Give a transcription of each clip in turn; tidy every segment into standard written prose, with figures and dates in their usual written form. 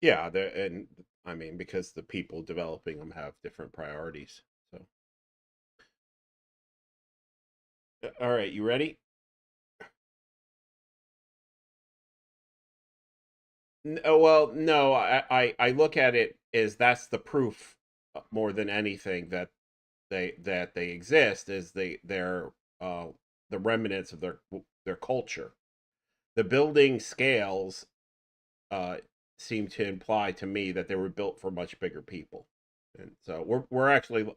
Yeah, and I mean, because the people developing them have different priorities. So, all right, you ready? Oh, well, no, I look at it as that's the proof more than anything that they exist is they're uh, the remnants of their culture. The building scales uh, seem to imply to me that they were built for much bigger people, and so we're actually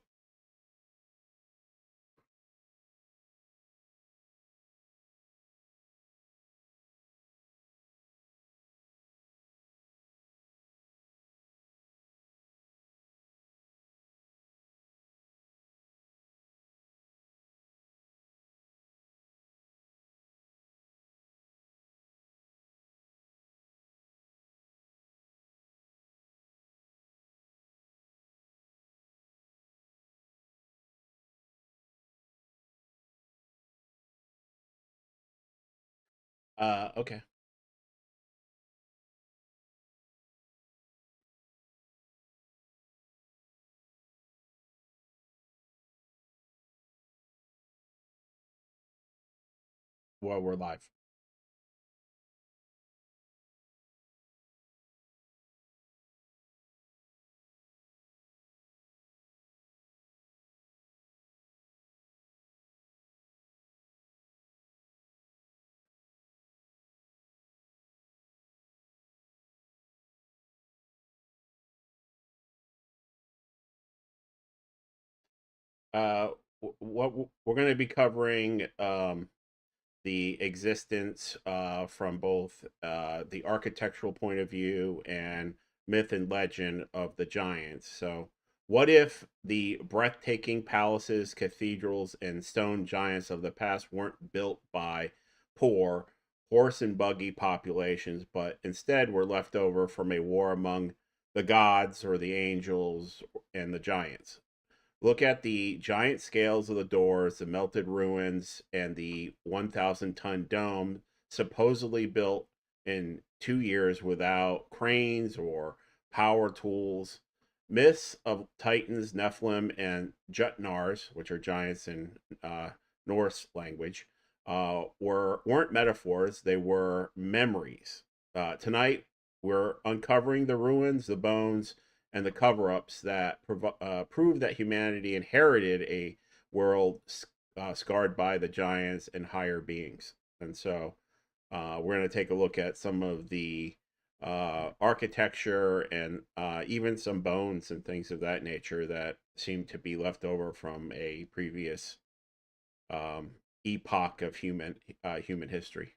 okay. Well, we're live. Uh, what we're going to be covering the existence from both the architectural point of view and myth and legend of the giants. So, what if the breathtaking palaces, cathedrals, and stone giants of the past weren't built by poor horse and buggy populations, but instead were left over from a war among the gods or the angels and the giants? Look at the giant scales of the doors, the melted ruins, and the 1,000-ton dome supposedly built in 2 years without cranes or power tools. Myths of Titans, Nephilim, and Jutnars, which are giants in Norse language, weren't metaphors; they were memories. Tonight, we're uncovering the ruins, the bones, and the cover-ups that prove that humanity inherited a world scarred by the giants and higher beings. And so we're going to take a look at some of the architecture and even some bones and things of that nature that seem to be left over from a previous um, epoch of human history.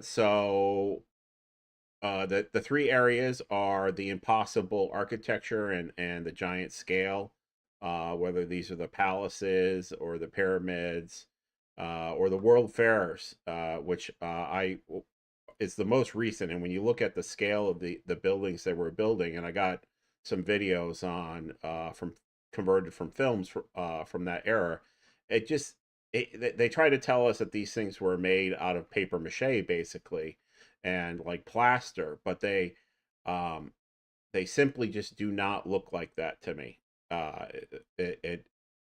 So the three areas are the impossible architecture and the giant scale, whether these are the palaces or the pyramids, or the world fairs, which I is the most recent. And when you look at the scale of the buildings they were building, and I got some videos on from converted from films from that era, it just they try to tell us that these things were made out of paper mache basically and like plaster, but um, they simply just do not look like that to me.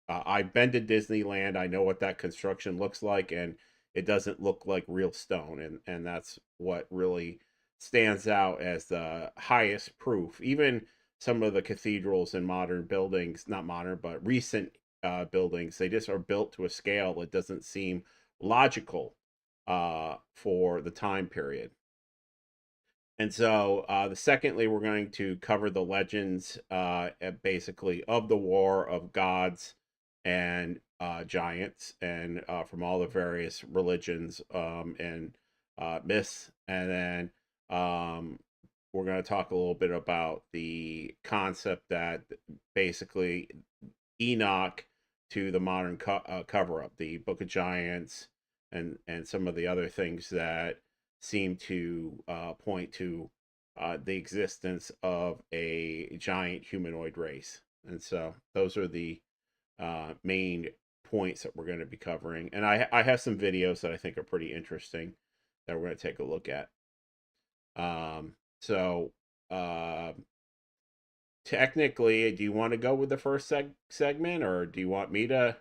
I've been to Disneyland. I know what that construction looks like, and it doesn't look like real stone, and that's what really stands out as the highest proof. Even some of the cathedrals and modern buildings, not modern, but recent buildings, they just are built to a scale that doesn't seem logical for the time period. And so, the secondly, we're going to cover the legends, basically, of the war of gods and giants, and from all the various religions and myths. And then we're going to talk a little bit about the concept that basically Enoch to the modern cover up, the Book of Giants, and some of the other things that seem to point to the existence of a giant humanoid race. And so those are the main points that we're going to be covering. And I have some videos that I think are pretty interesting that we're going to take a look at. So uh, technically, do you want to go with the first segment, or do you want me to?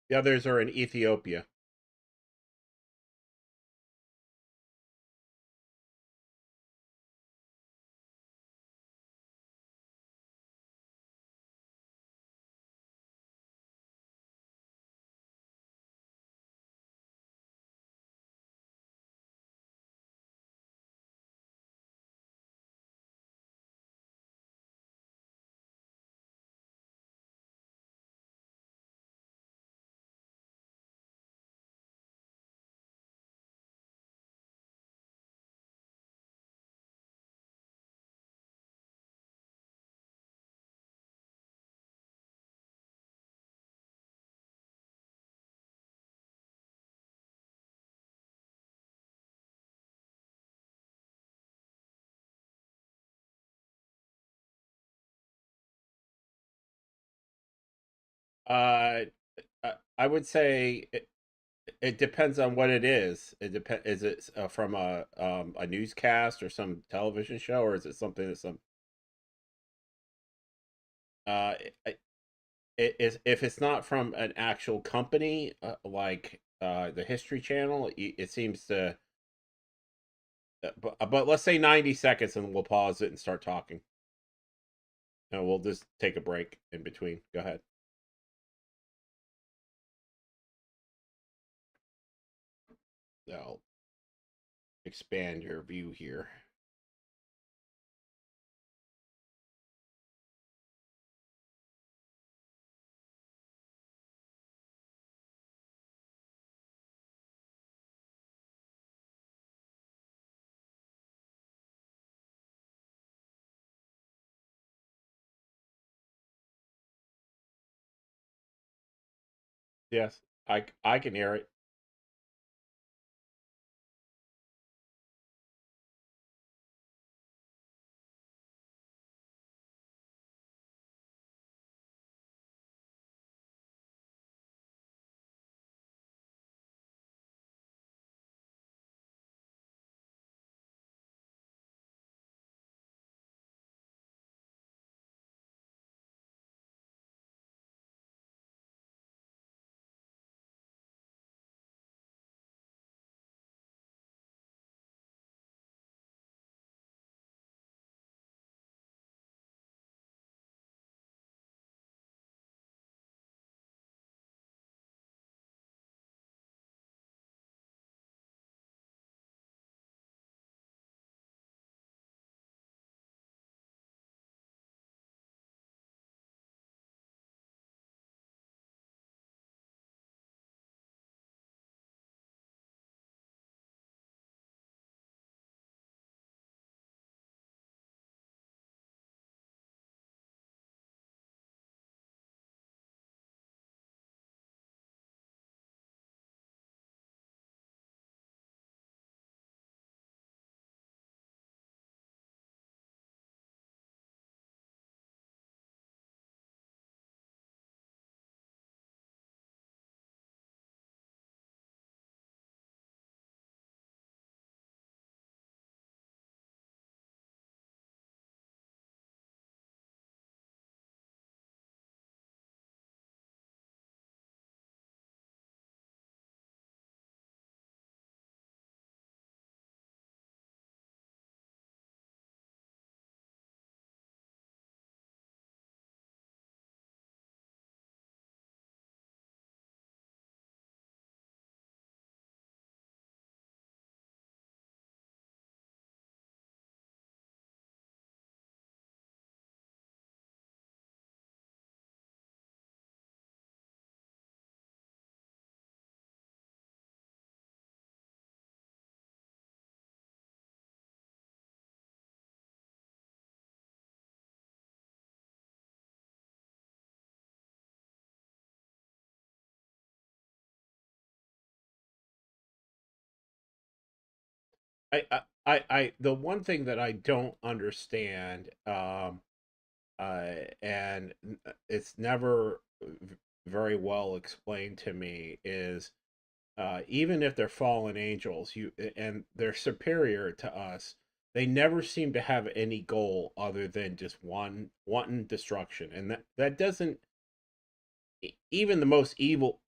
The others are in Ethiopia. Uh, I would say it depends on what it is. It depends. Is it from a newscast or some television show, or is it something that some uh it, it is if it's not from an actual company like the History Channel, it seems to. But let's say 90 seconds, and we'll pause it and start talking, and we'll just take a break in between. Go ahead. I'll expand your view here. Yes, I can hear it. the one thing that I don't understand, and it's never very well explained to me, is even if they're fallen angels, you and they're superior to us, they never seem to have any goal other than just one wanton destruction, and that doesn't even the most evil.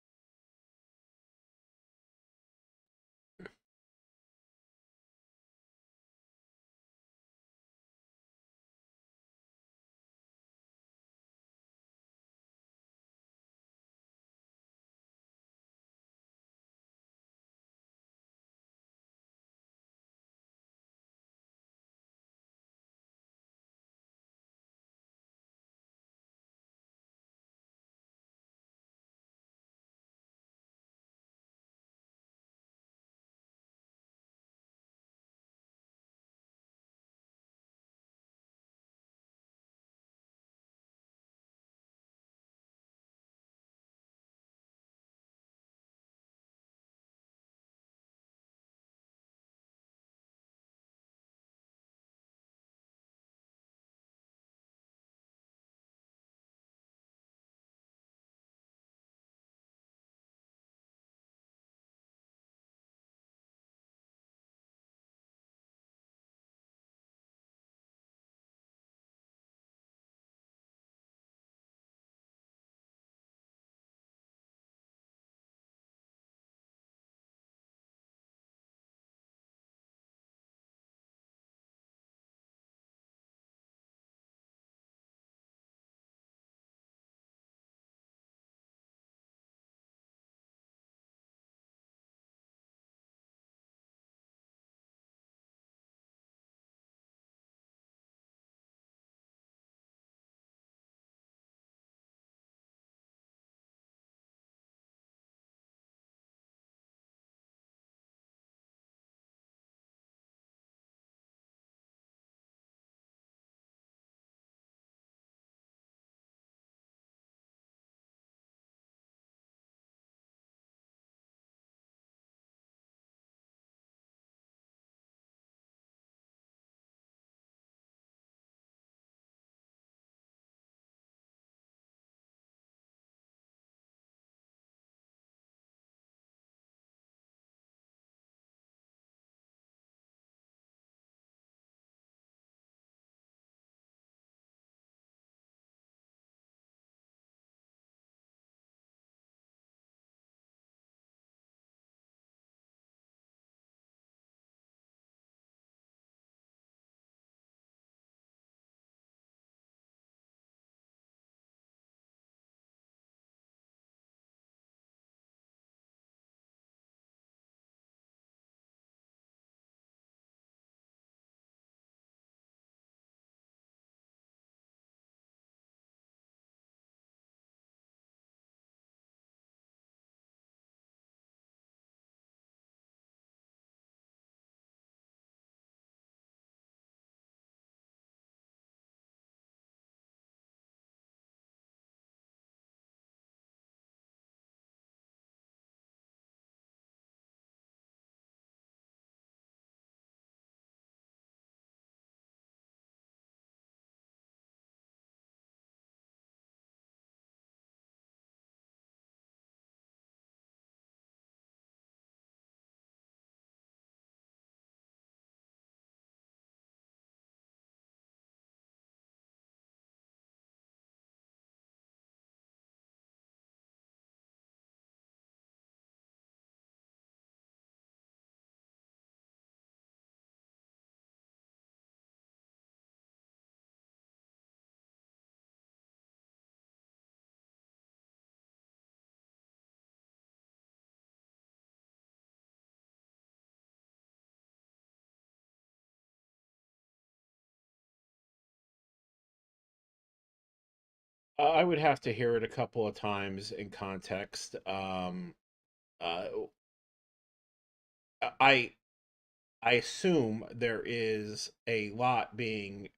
I would have to hear it a couple of times in context. Uh, I I assume there is a lot being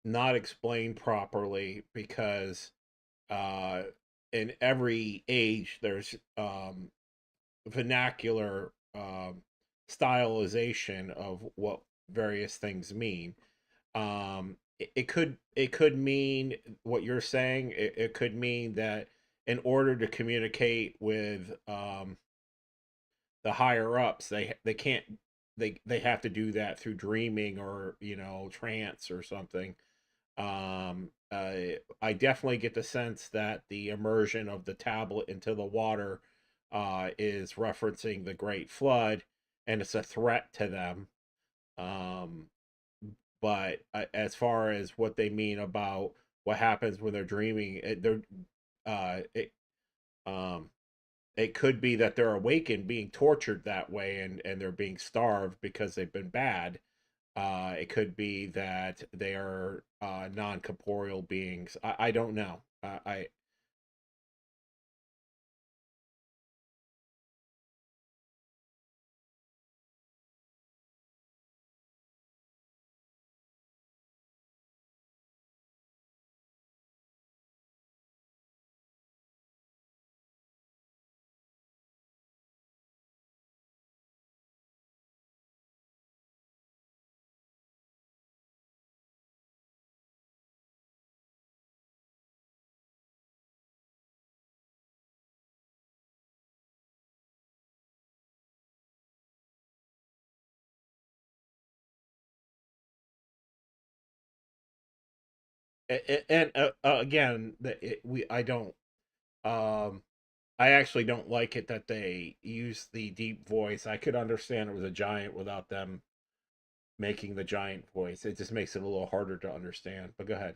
not explained properly because uh, in every age there's vernacular. stylization of what various things mean. It could mean what you're saying. It could mean that in order to communicate with the higher ups, they can't they have to do that through dreaming or trance or something. I definitely get the sense that the immersion of the tablet into the water is referencing the Great Flood, and it's a threat to them. Um, but as far as what they mean about what happens when they're dreaming, uh, it, um, it could be that they're awakened, being tortured that way, and they're being starved because they've been bad. It could be that they are non corporeal beings. I don't know. And again, we I don't. Um, I actually don't like it that they use the deep voice. I could understand it was a giant without them making the giant voice. It just makes it a little harder to understand. But go ahead.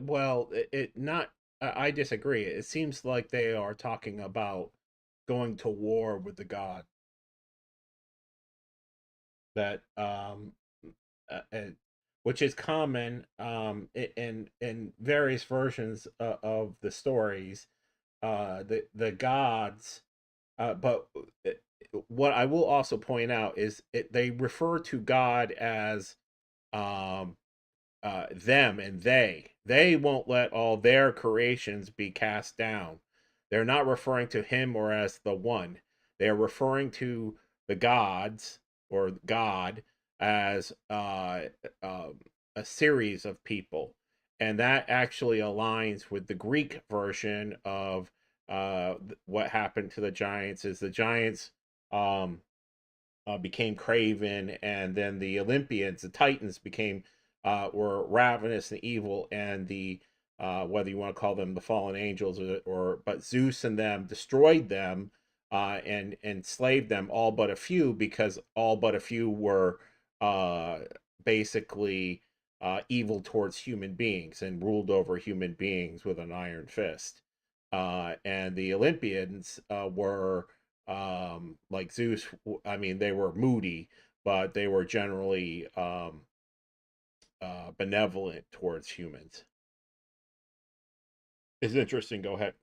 Well, it not. I disagree. It seems like they are talking about going to war with the god that which is common in various versions of the stories. The gods, but what I will also point out is they refer to God as um, them and they won't let all their creations be cast down. They're not referring to him or as the one. They're referring to the gods or God as a series of people, and that actually aligns with the Greek version of what happened to the giants. Is the giants um, became craven, and then the Olympians, the Titans, became were ravenous and evil, and the whether you want to call them the fallen angels or but Zeus and them destroyed them and enslaved them, all but a few, because all but a few were uh, basically evil towards human beings and ruled over human beings with an iron fist. And the Olympians were like Zeus. I mean, they were moody, but they were generally benevolent towards humans. It's interesting. Go ahead.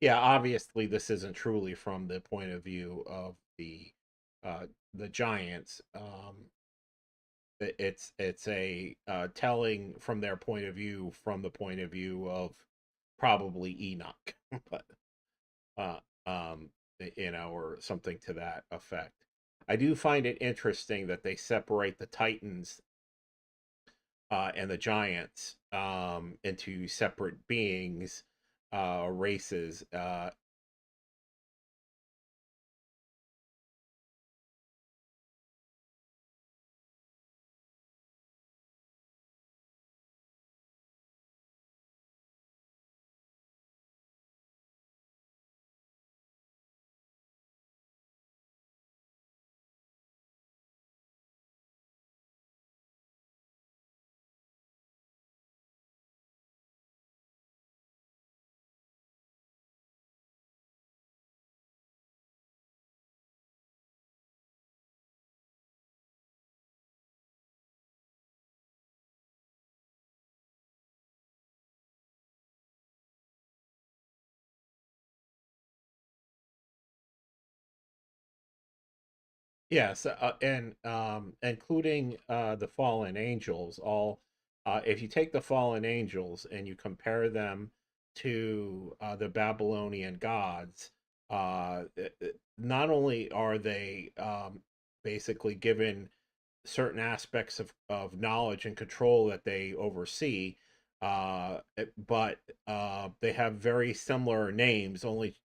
Yeah, obviously this isn't truly from the point of view of the giants. It's a telling from their point of view, from the point of view of probably Enoch, but uh, um, or something to that effect. I do find it interesting that they separate the Titans and the Giants into separate beings, races. Yes, and including the fallen angels. All if you take the fallen angels and you compare them to the Babylonian gods, not only are they basically given certain aspects of knowledge and control that they oversee, but they have very similar names. Only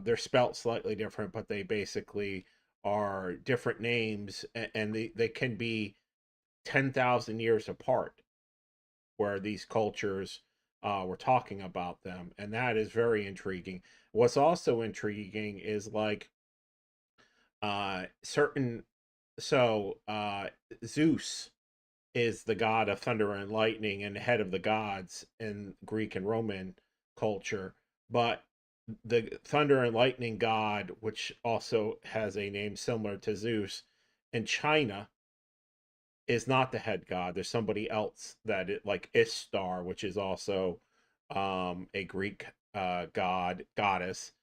they're spelt slightly different, but they basically are different names, and they can be 10,000 years apart, where these cultures were talking about them. And that is very intriguing. What's also intriguing is like certain, so Zeus is the god of thunder and lightning and head of the gods in Greek and Roman culture. But the thunder and lightning god, which also has a name similar to Zeus, in China is not the head god. There's somebody else that it like Ishtar, which is also a Greek goddess.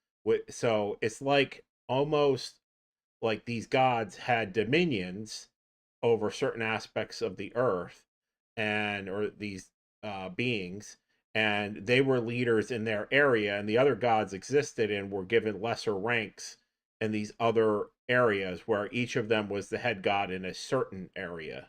So it's like almost like these gods had dominions over certain aspects of the earth, and or these beings, and they were leaders in their area, and the other gods existed and were given lesser ranks in these other areas where each of them was the head god in a certain area.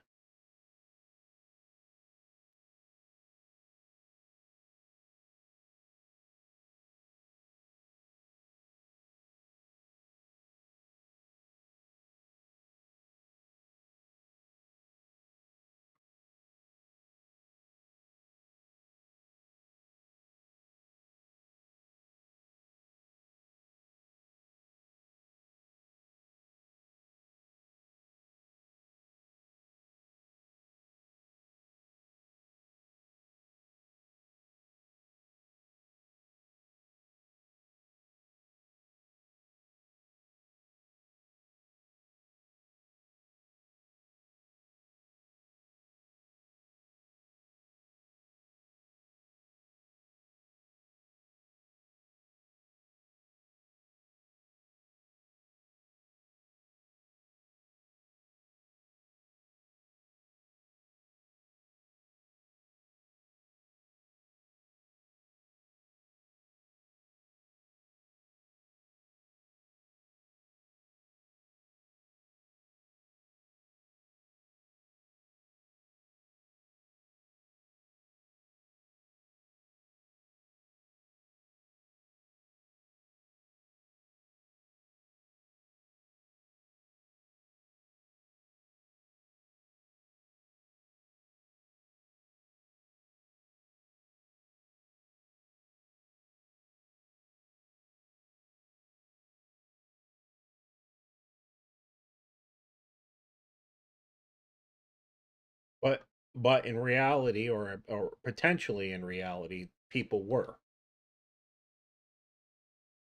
but but in reality, or potentially in reality, people were.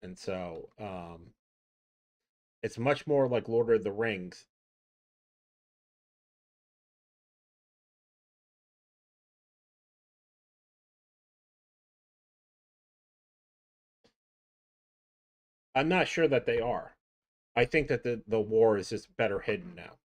And so it's much more like Lord of the Rings. I'm not sure that they are. I think that the war is just better hidden now.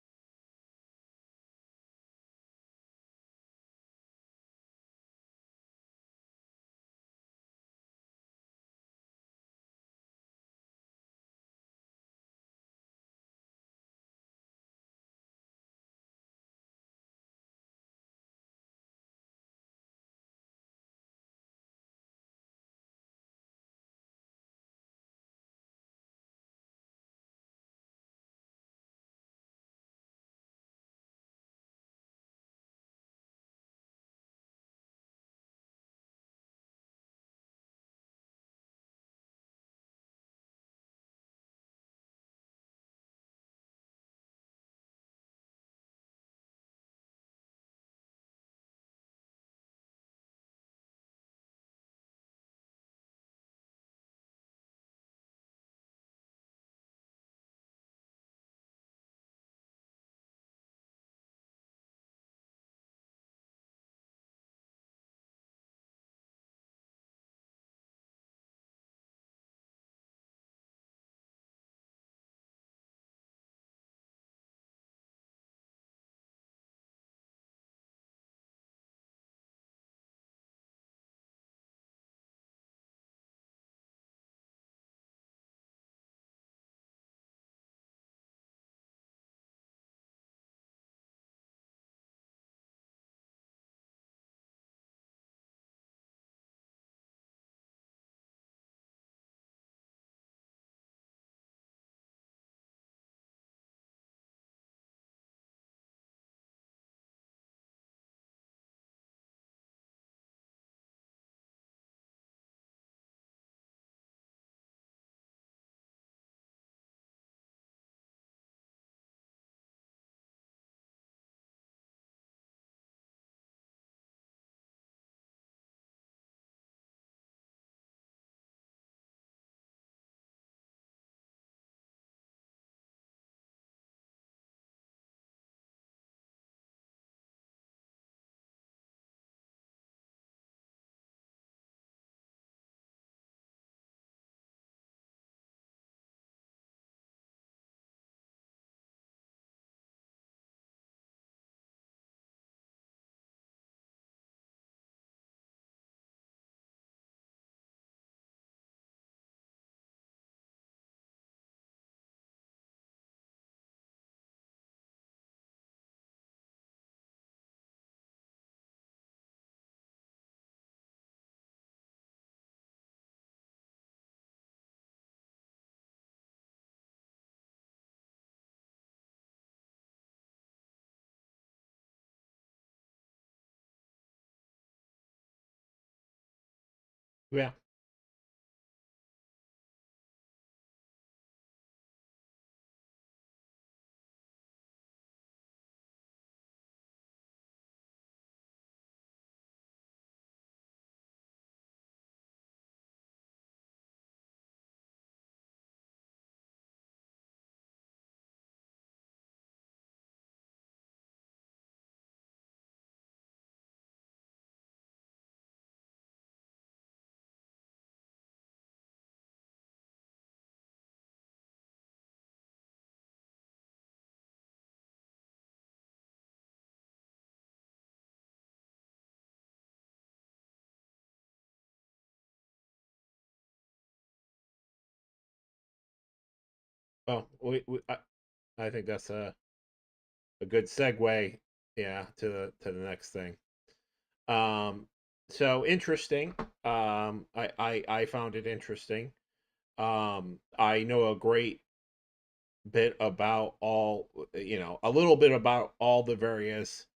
Yeah. Well, I think that's a good segue, yeah, to the next thing. Um, so interesting. I found it interesting. I know a great bit about all, a little bit about all the various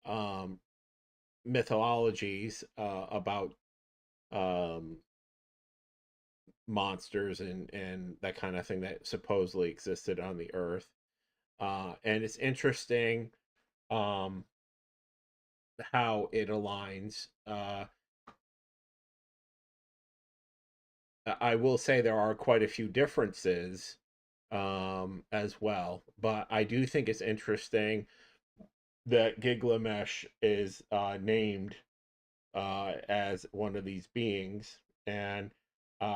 um, mythologies about um, monsters and that kind of thing that supposedly existed on the earth. And it's interesting um, how it aligns. I will say there are quite a few differences as well, but I do think it's interesting that Gilgamesh is named as one of these beings, and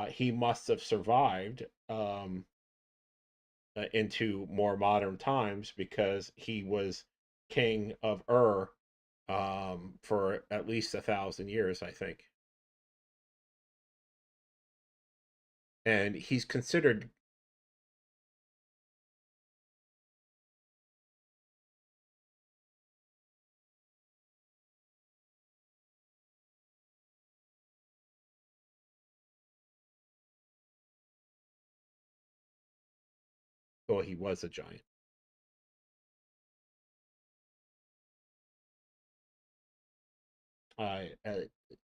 He must have survived into more modern times because he was king of Ur for at least 1,000 years, I think. And he's considered, well, he was a giant. Uh,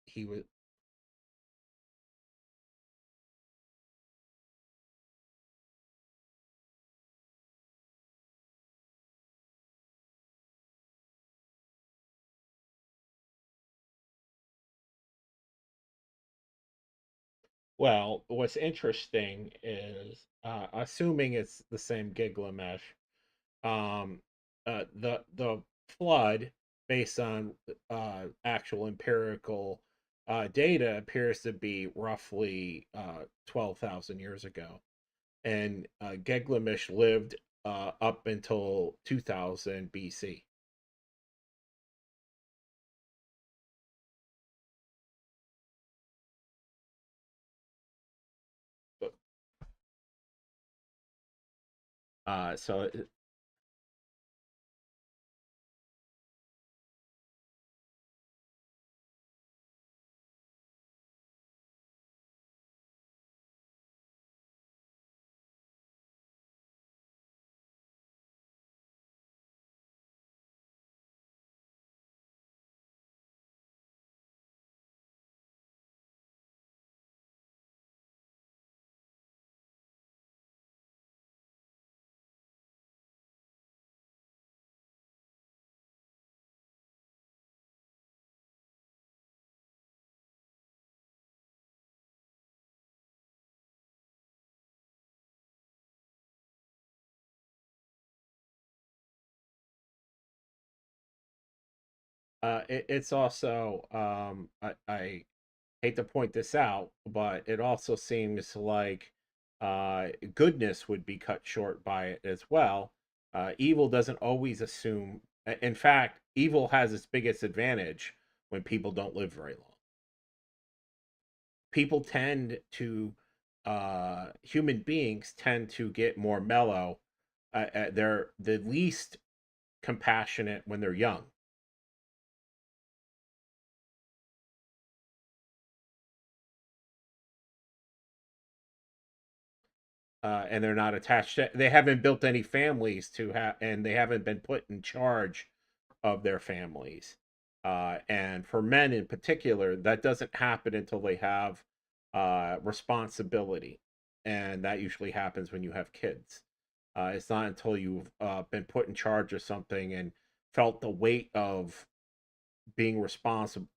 he was, well, what's interesting is, assuming it's the same Gilgamesh, um, the flood, based on actual empirical data, appears to be roughly 12,000 years ago, and Gilgamesh lived up until 2000 BC. But, so it's also, I hate to point this out, but it also seems like goodness would be cut short by it as well. Evil doesn't always assume. In fact, evil has its biggest advantage when people don't live very long. People tend to, human beings tend to get more mellow. They're the least compassionate when they're young, and they're not attached. They haven't built any families to have, and they haven't been put in charge of their families. And for men in particular, that doesn't happen until they have responsibility. And that usually happens when you have kids. It's not until you've been put in charge of something and felt the weight of being responsible.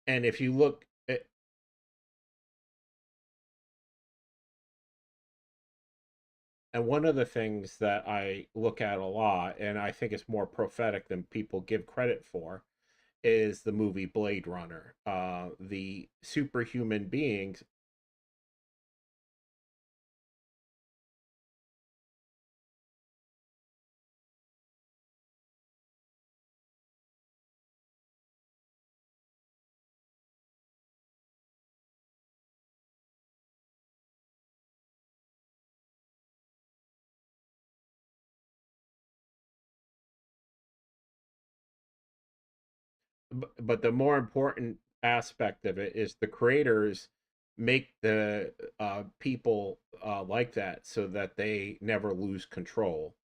And if you look at, and one of the things that I look at a lot, and I think it's more prophetic than people give credit for, is the movie Blade Runner. The superhuman beings, but the more important aspect of it is the creators make the people like that so that they never lose control.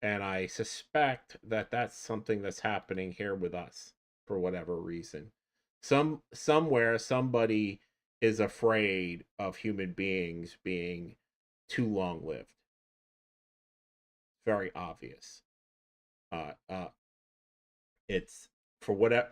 And I suspect that that's something that's happening here with us for whatever reason. Somewhere somebody is afraid of human beings being too long lived. Very obvious. Uh, uh, it's for whatever.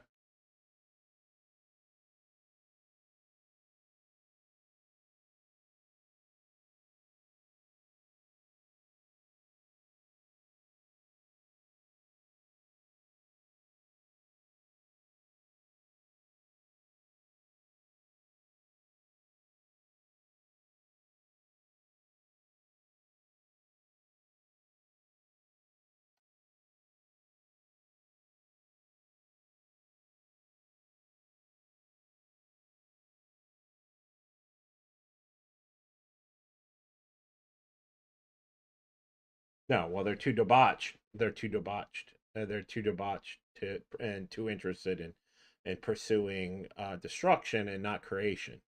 No, well, they're too debauched. They're too debauched. They're too debauched to and too interested in pursuing destruction and not creation.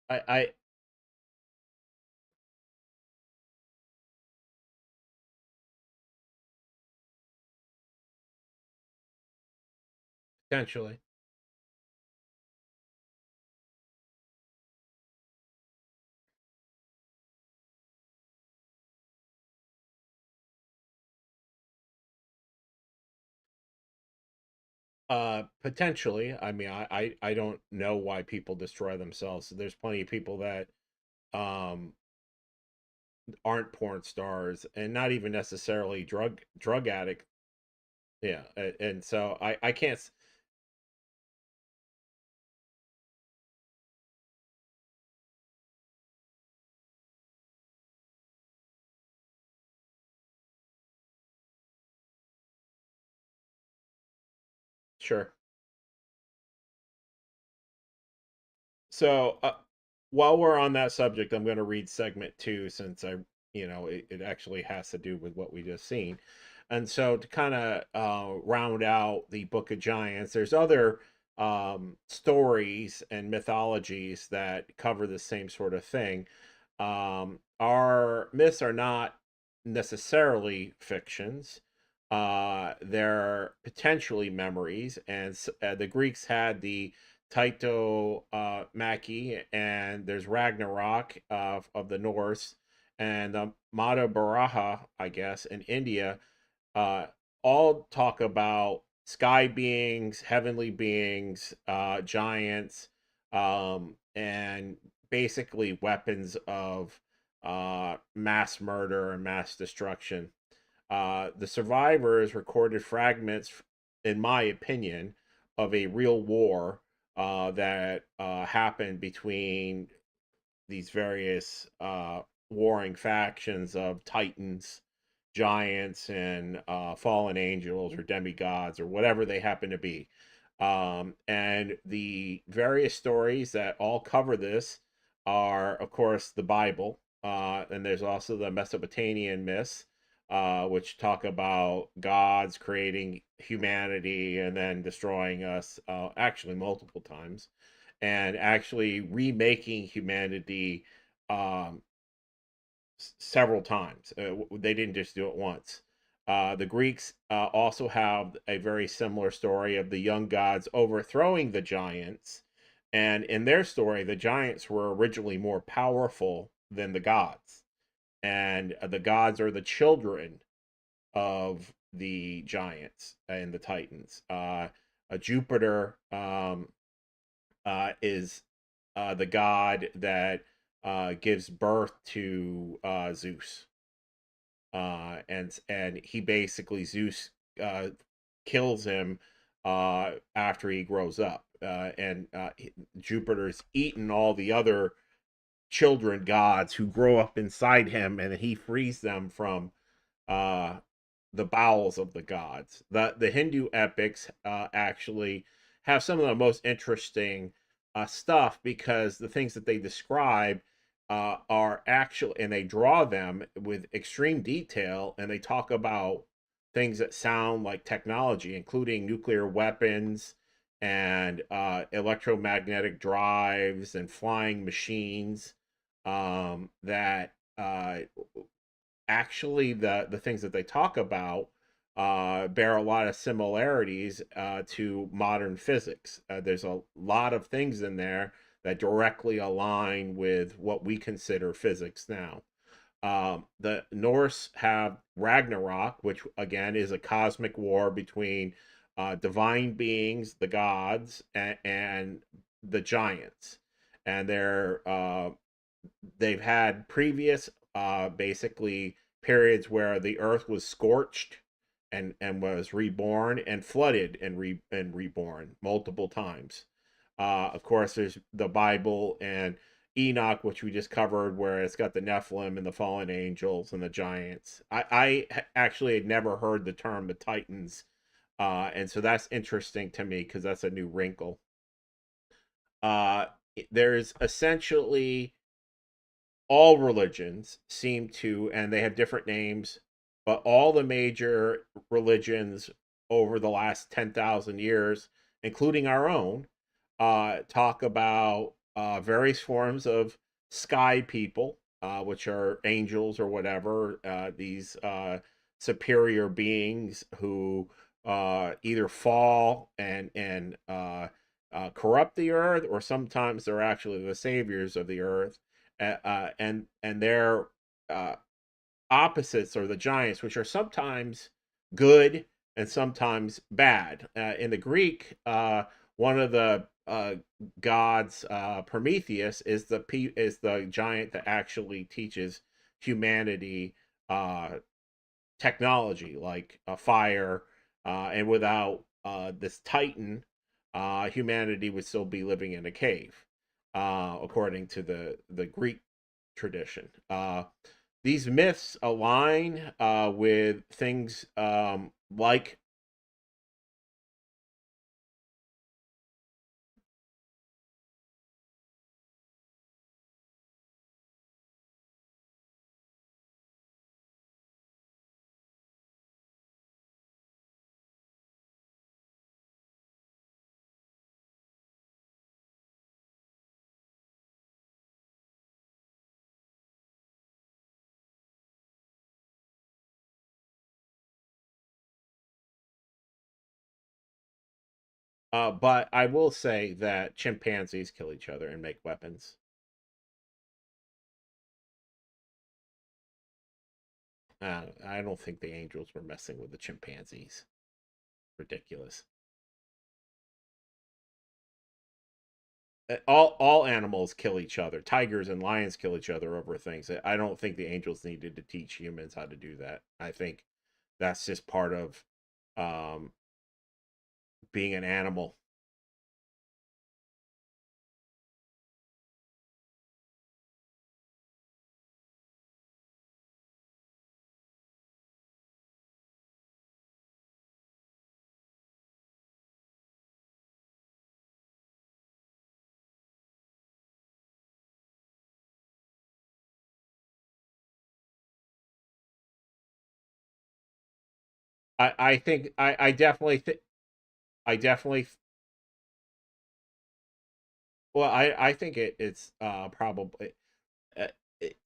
I potentially. Potentially. I mean, I don't know why people destroy themselves. There's plenty of people that um aren't porn stars and not even necessarily drug addict. Yeah, and so I can't sure. So while we're on that subject, I'm going to read segment two since it actually has to do with what we just seen. And so to kind of round out the Book of Giants, there's other stories and mythologies that cover the same sort of thing. Our myths are not necessarily fictions. They're potentially memories, and the Greeks had the Taito Maki, and there's Ragnarok of the Norse, and Mata Baraha, I guess, in India, uh, all talk about sky beings, heavenly beings, giants, and basically weapons of mass murder and mass destruction. The survivors recorded fragments, in my opinion, of a real war that happened between these various warring factions of titans, giants, and fallen angels or demigods or whatever they happen to be. And the various stories that all cover this are, of course, the Bible, and there's also the Mesopotamian myths, which talk about gods creating humanity and then destroying us, actually multiple times, and actually remaking humanity um, several times. They didn't just do it once. The Greeks also have a very similar story of the young gods overthrowing the giants. And in their story, the giants were originally more powerful than the gods. And the gods are the children of the giants and the titans. Jupiter is the god that gives birth to Zeus, and he basically Zeus kills him after he grows up, and Jupiter's eaten all the other children gods who grow up inside him, and he frees them from uh, the bowels of the gods. The Hindu epics actually have some of the most interesting stuff because the things that they describe are actual, and they draw them with extreme detail, and they talk about things that sound like technology, including nuclear weapons and electromagnetic drives and flying machines that actually the things that they talk about bear a lot of similarities to modern physics. There's a lot of things in there that directly align with what we consider physics now. The Norse have Ragnarok, which again is a cosmic war between divine beings, the gods, and the giants, and they've had previous basically periods where the earth was scorched and was reborn and flooded and reborn multiple times. Of course, there's the Bible and Enoch, which we just covered, where it's got the Nephilim and the fallen angels and the giants. I actually had never heard the term the Titans, and so that's interesting to me because that's a new wrinkle. Uh, there's essentially all religions seem to, and they have different names, but all the major religions over the last 10,000 years, including our own, talk about various forms of sky people, which are angels or whatever, these superior beings who either fall and corrupt the earth, or sometimes they're actually the saviors of the earth, and their uh, opposites are the giants, which are sometimes good and sometimes bad. In the Greek, one of the gods, Prometheus, is the giant that actually teaches humanity technology like fire, and without this Titan, humanity would still be living in a cave, according to the Greek tradition. These myths align with things like but I will say that chimpanzees kill each other and make weapons. I don't think the angels were messing with the chimpanzees. Ridiculous. All animals kill each other. Tigers and lions kill each other over things. I don't think the angels needed to teach humans how to do that. I think that's just part of um, being an animal. I think I definitely well I think it's probably uh, it,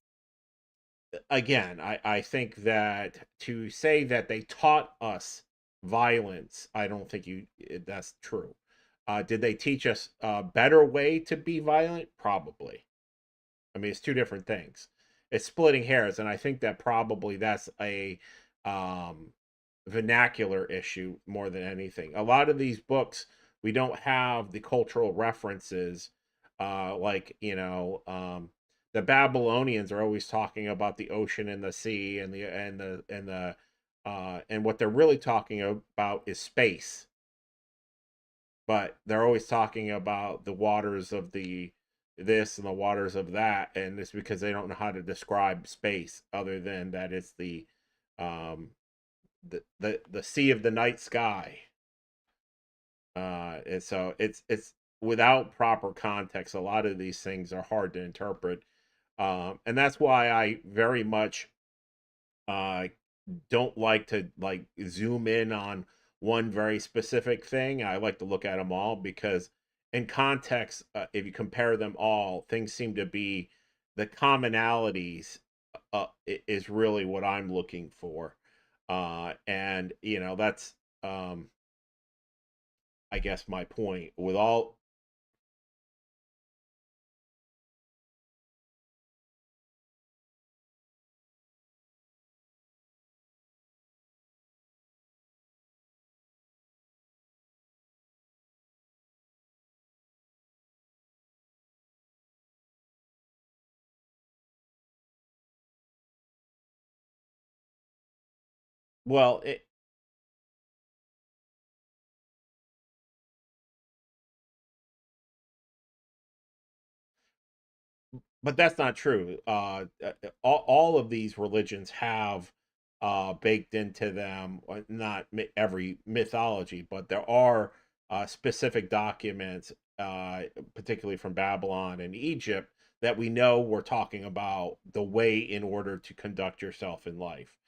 again I think that to say that they taught us violence, I don't think that's true. Did they teach us a better way to be violent? Probably. I mean, it's two different things. It's splitting hairs, and I think that probably that's a um, vernacular issue more than anything. A lot of these books, we don't have the cultural references, like the Babylonians are always talking about the ocean and the sea and what they're really talking about is space, but they're always talking about the waters of the this and the waters of that, and it's because they don't know how to describe space other than that it's um the sea of the night sky. And so it's without proper context, a lot of these things are hard to interpret, and that's why I very much uh don't like to like zoom in on one very specific thing. I like to look at them all because in context, if you compare them all, things seem to be the commonalities is really what I'm looking for. And that's um I guess my point with all. Well, but that's not true. All of these religions have baked into them, not every mythology, but there are specific documents, particularly from Babylon and Egypt, that we know we're talking about the way in order to conduct yourself in life.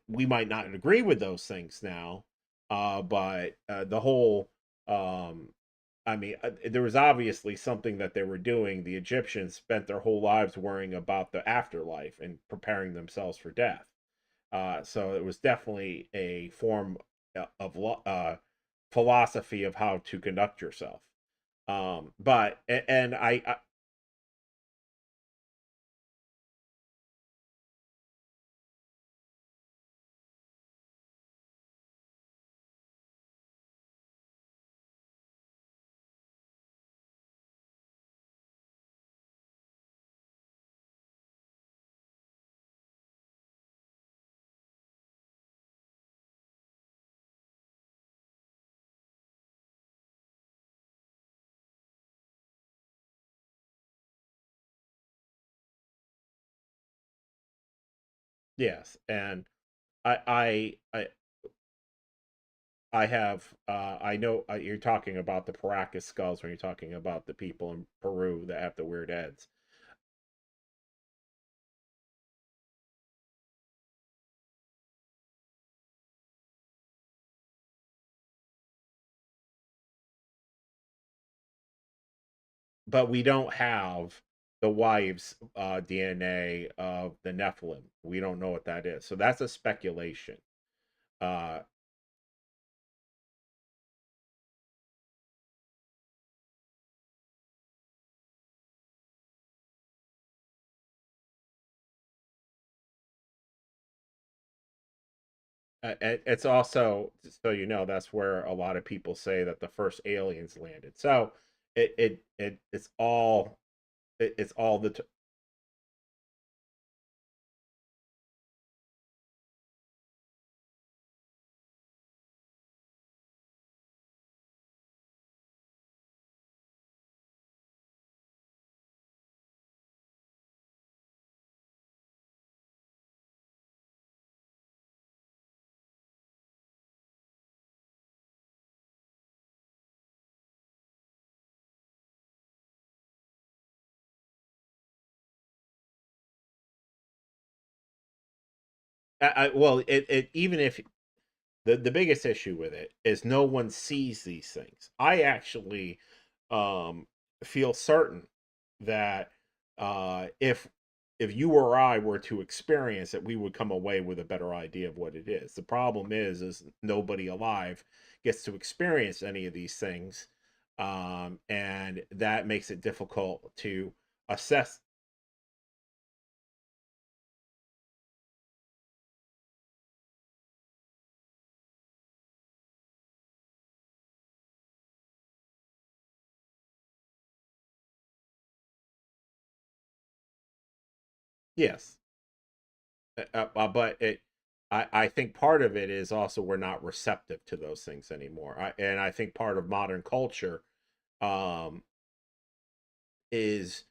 We might not agree with those things now, but the whole I mean, there was obviously something that they were doing. The Egyptians spent their whole lives worrying about the afterlife and preparing themselves for death. So it was definitely a form of philosophy of how to conduct yourself. But and yes, and I I I, I have I know you're talking about the Paracas skulls when you're talking about the people in Peru that have the weird heads. But we don't have the wives' DNA of the Nephilim. We don't know what that is, so that's a speculation. Uh, it's also, so you know, that's where a lot of people say that the first aliens landed. So it's all it's all well, it even if the biggest issue with it is no one sees these things. I actually um, feel certain that if you or I were to experience it, we would come away with a better idea of what it is. The problem is nobody alive gets to experience any of these things, and that makes it difficult to assess. Yes, but I think part of it is also we're not receptive to those things anymore. And I think part of modern culture um, is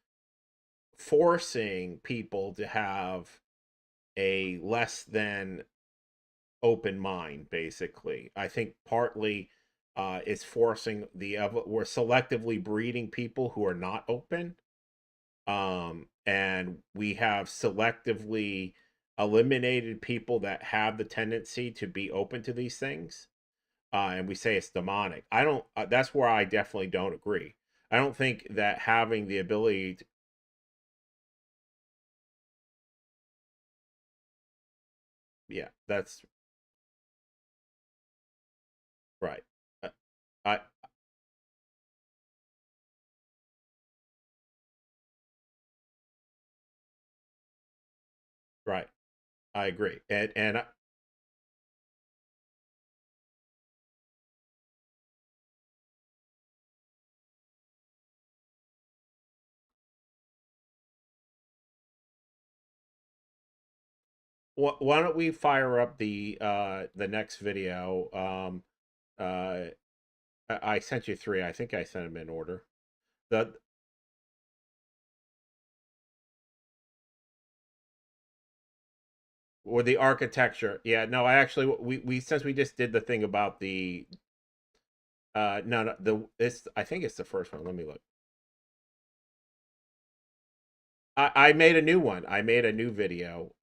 forcing people to have a less than open mind. Basically, I think partly it's forcing we're selectively breeding people who are not open, and we have selectively eliminated people that have the tendency to be open to these things, and we say it's demonic. I don't. That's where I definitely don't agree. I don't think that having the ability. Yeah, that's right. Uh, I right. I agree, and Why don't we fire up the next video? I sent you three. I think I sent them in order. The or the architecture. Yeah, no, I actually we since we just did the thing about the no, no, the it's I think it's the first one. Let me look. I made a new one. I made a new video.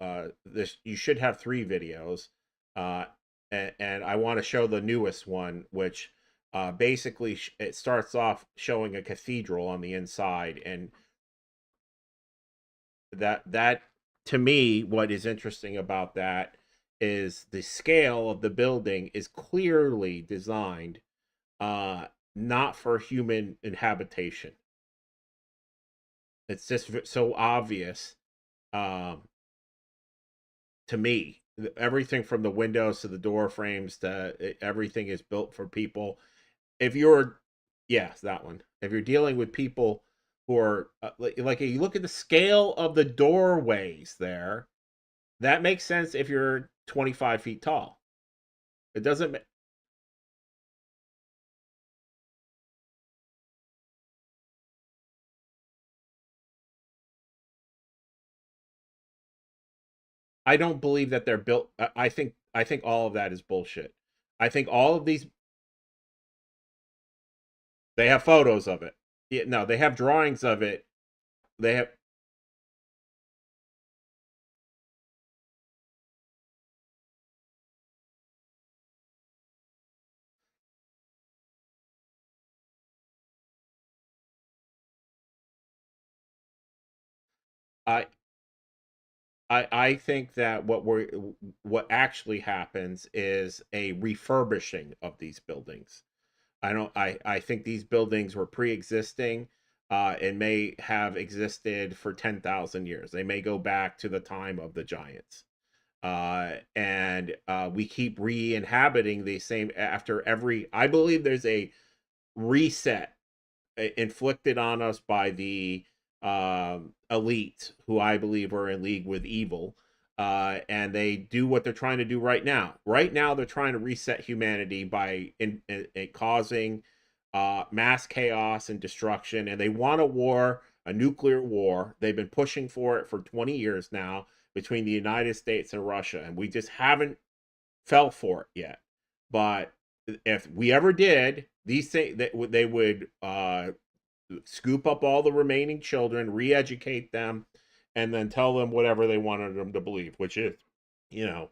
This you should have three videos, uh, and I want to show the newest one, which basically it starts off showing a cathedral on the inside, and that to me, what is interesting about that is the scale of the building is clearly designed, uh, not for human inhabitation. It's just so obvious. Um, to me, everything from the windows to the door frames to everything is built for people. If you're, yes, that one. If you're dealing with people who are like you look at the scale of the doorways there, that makes sense if you're 25 feet tall. It doesn't. I don't believe that they're built. I think all of that is bullshit. I think all of these they have photos of it. Yeah, no, they have drawings of it. They have. I I think that what actually happens is a refurbishing of these buildings. I think these buildings were pre-existing and may have existed for 10,000 years. They may go back to the time of the giants. And we keep re-inhabiting the same after every I believe there's a reset inflicted on us by the elite, who I believe are in league with evil. And they do what they're trying to do right now. Right now, they're trying to reset humanity by causing mass chaos and destruction. And they want a war, a nuclear war. They've been pushing for it for 20 years now between the United States and Russia. And we just haven't fell for it yet. But if we ever did, these things they would scoop up all the remaining children, re-educate them, and then tell them whatever they wanted them to believe, which is, you know,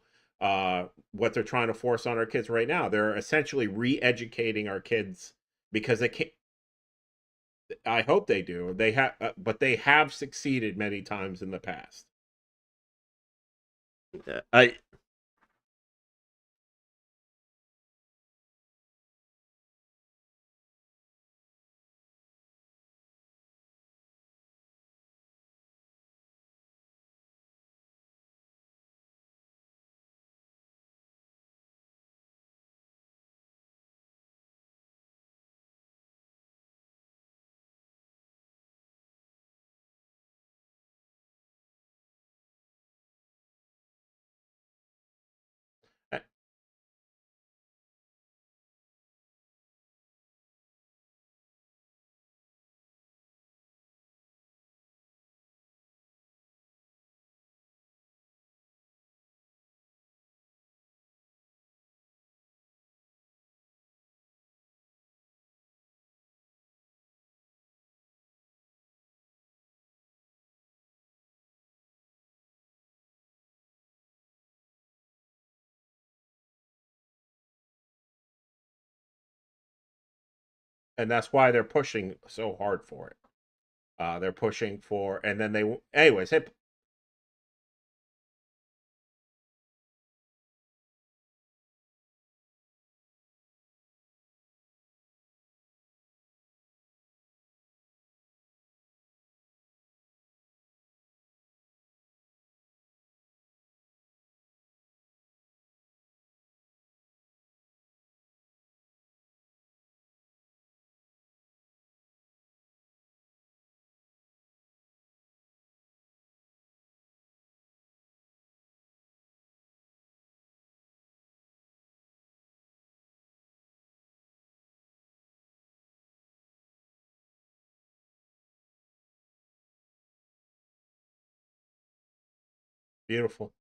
what they're trying to force on our kids right now. They're essentially re-educating our kids because they can't. I hope they do. They have, but they have succeeded many times in the past. I and that's why they're pushing so hard for it. They're pushing for, and then they, anyways. Hey, Beautiful.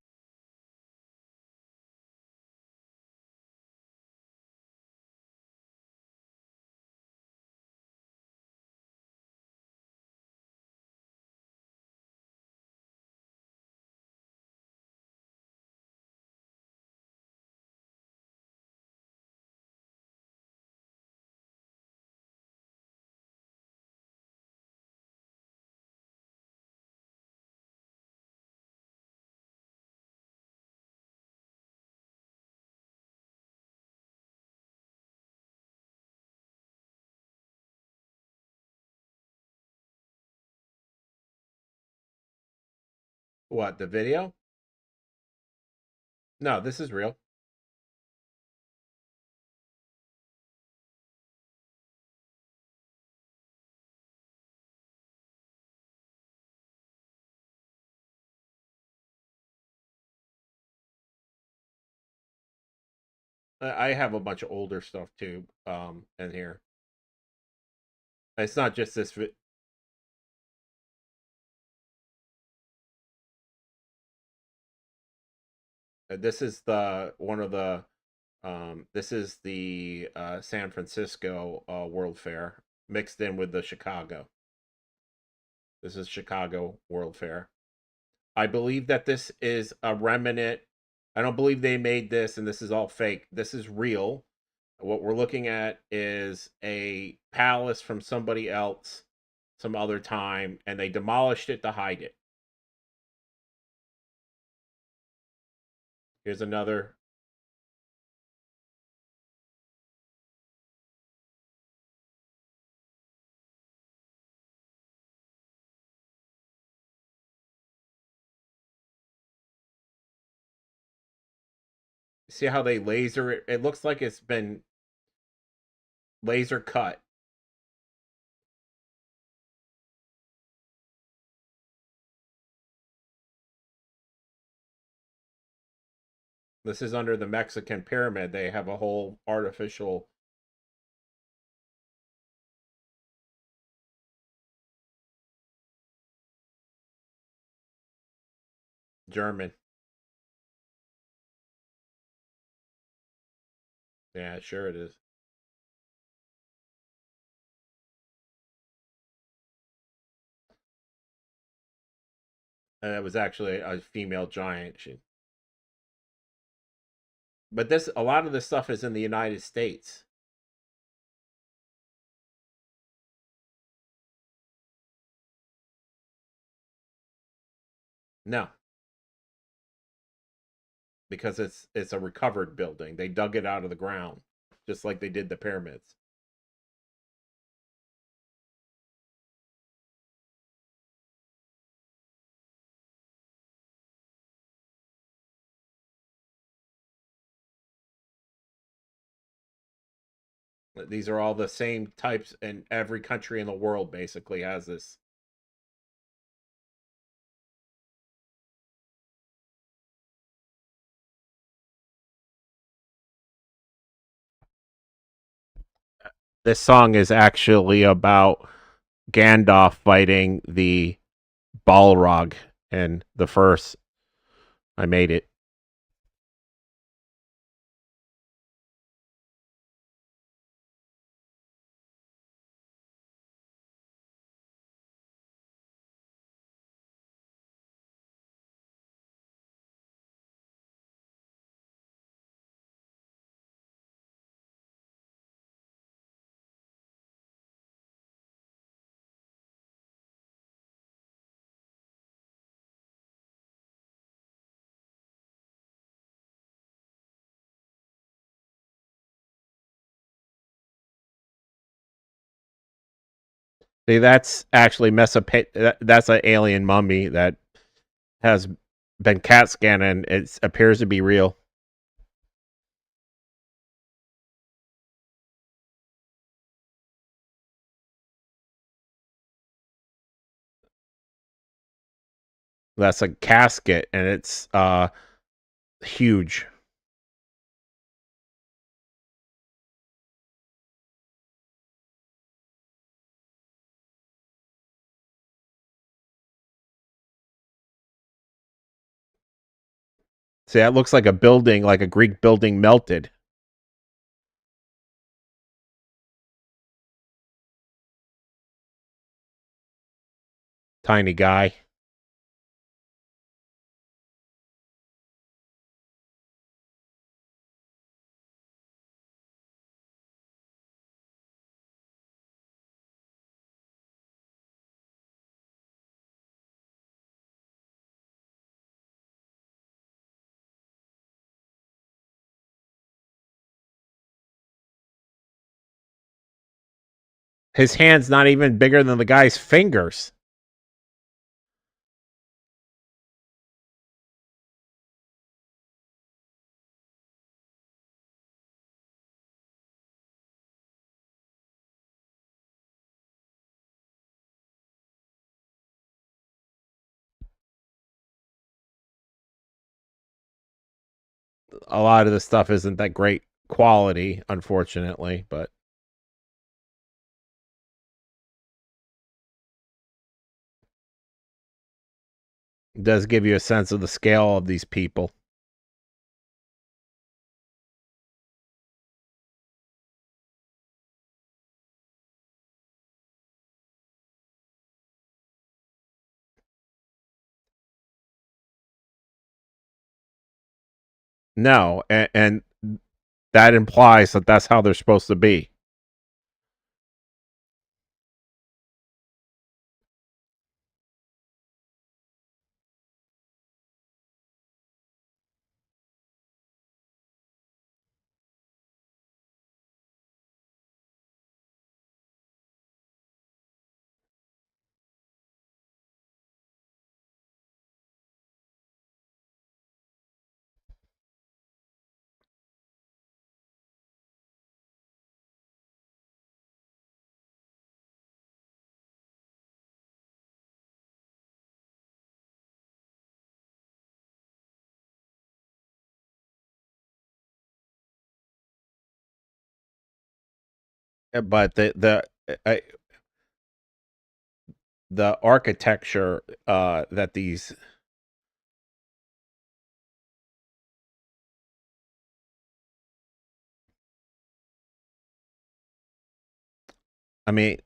What, the video? No, this is real. I have a bunch of older stuff too, in here. It's not just this. This is the one of the. This is the San Francisco World Fair mixed in with the Chicago. This is Chicago World Fair. I believe that this is a remnant. I don't believe they made this and this is all fake. This is real. What we're looking at is a palace from somebody else some other time, and they demolished it to hide it. Here's another. See how they laser it? It looks like it's been laser cut. This is under the Mexican pyramid. They have a whole artificial German. Yeah, sure it is. And it was actually a female giant. But this, a lot of this stuff is in the United States. No, because it's a recovered building. They dug it out of the ground, just like they did the pyramids. These are all the same types, and every country in the world basically has this. This song is actually about Gandalf fighting the Balrog in the first. I made it. See, that's actually That's an alien mummy that has been CAT scanned and it appears to be real. That's a casket and it's huge. See, that looks like a building, like a Greek building melted. Tiny guy. His hand's not even bigger than the guy's fingers. A lot of the stuff isn't that great quality, unfortunately, but it does give you a sense of the scale of these people. No, and that implies that that's how they're supposed to be. But the architecture that these, I mean,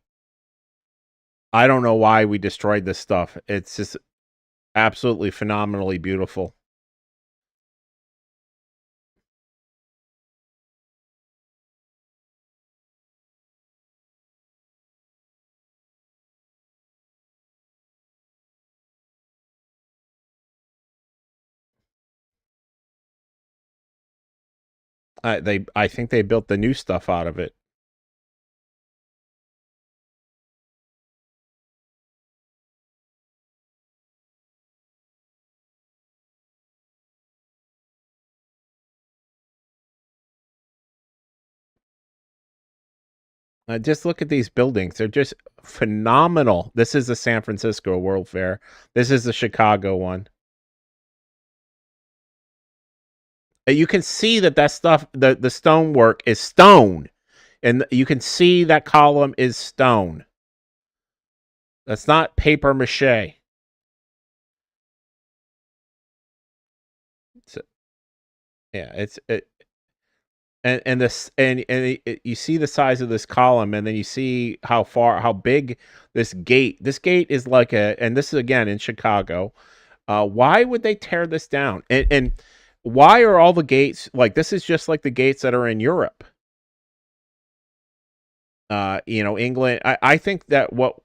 I don't know why we destroyed this stuff. It's just absolutely phenomenally beautiful. I think they built the new stuff out of it. Just look at these buildings. They're just phenomenal. This is the San Francisco World Fair. This is the Chicago one. You can see that stuff, the stonework is stone. And you can see that column is stone. That's not paper mache. So, yeah, and this you see the size of this column, and then you see how big this gate. This gate is like and this is again in Chicago. Why would they tear this down? And why are all the gates like this? Is just like the gates that are in Europe. England. I think that what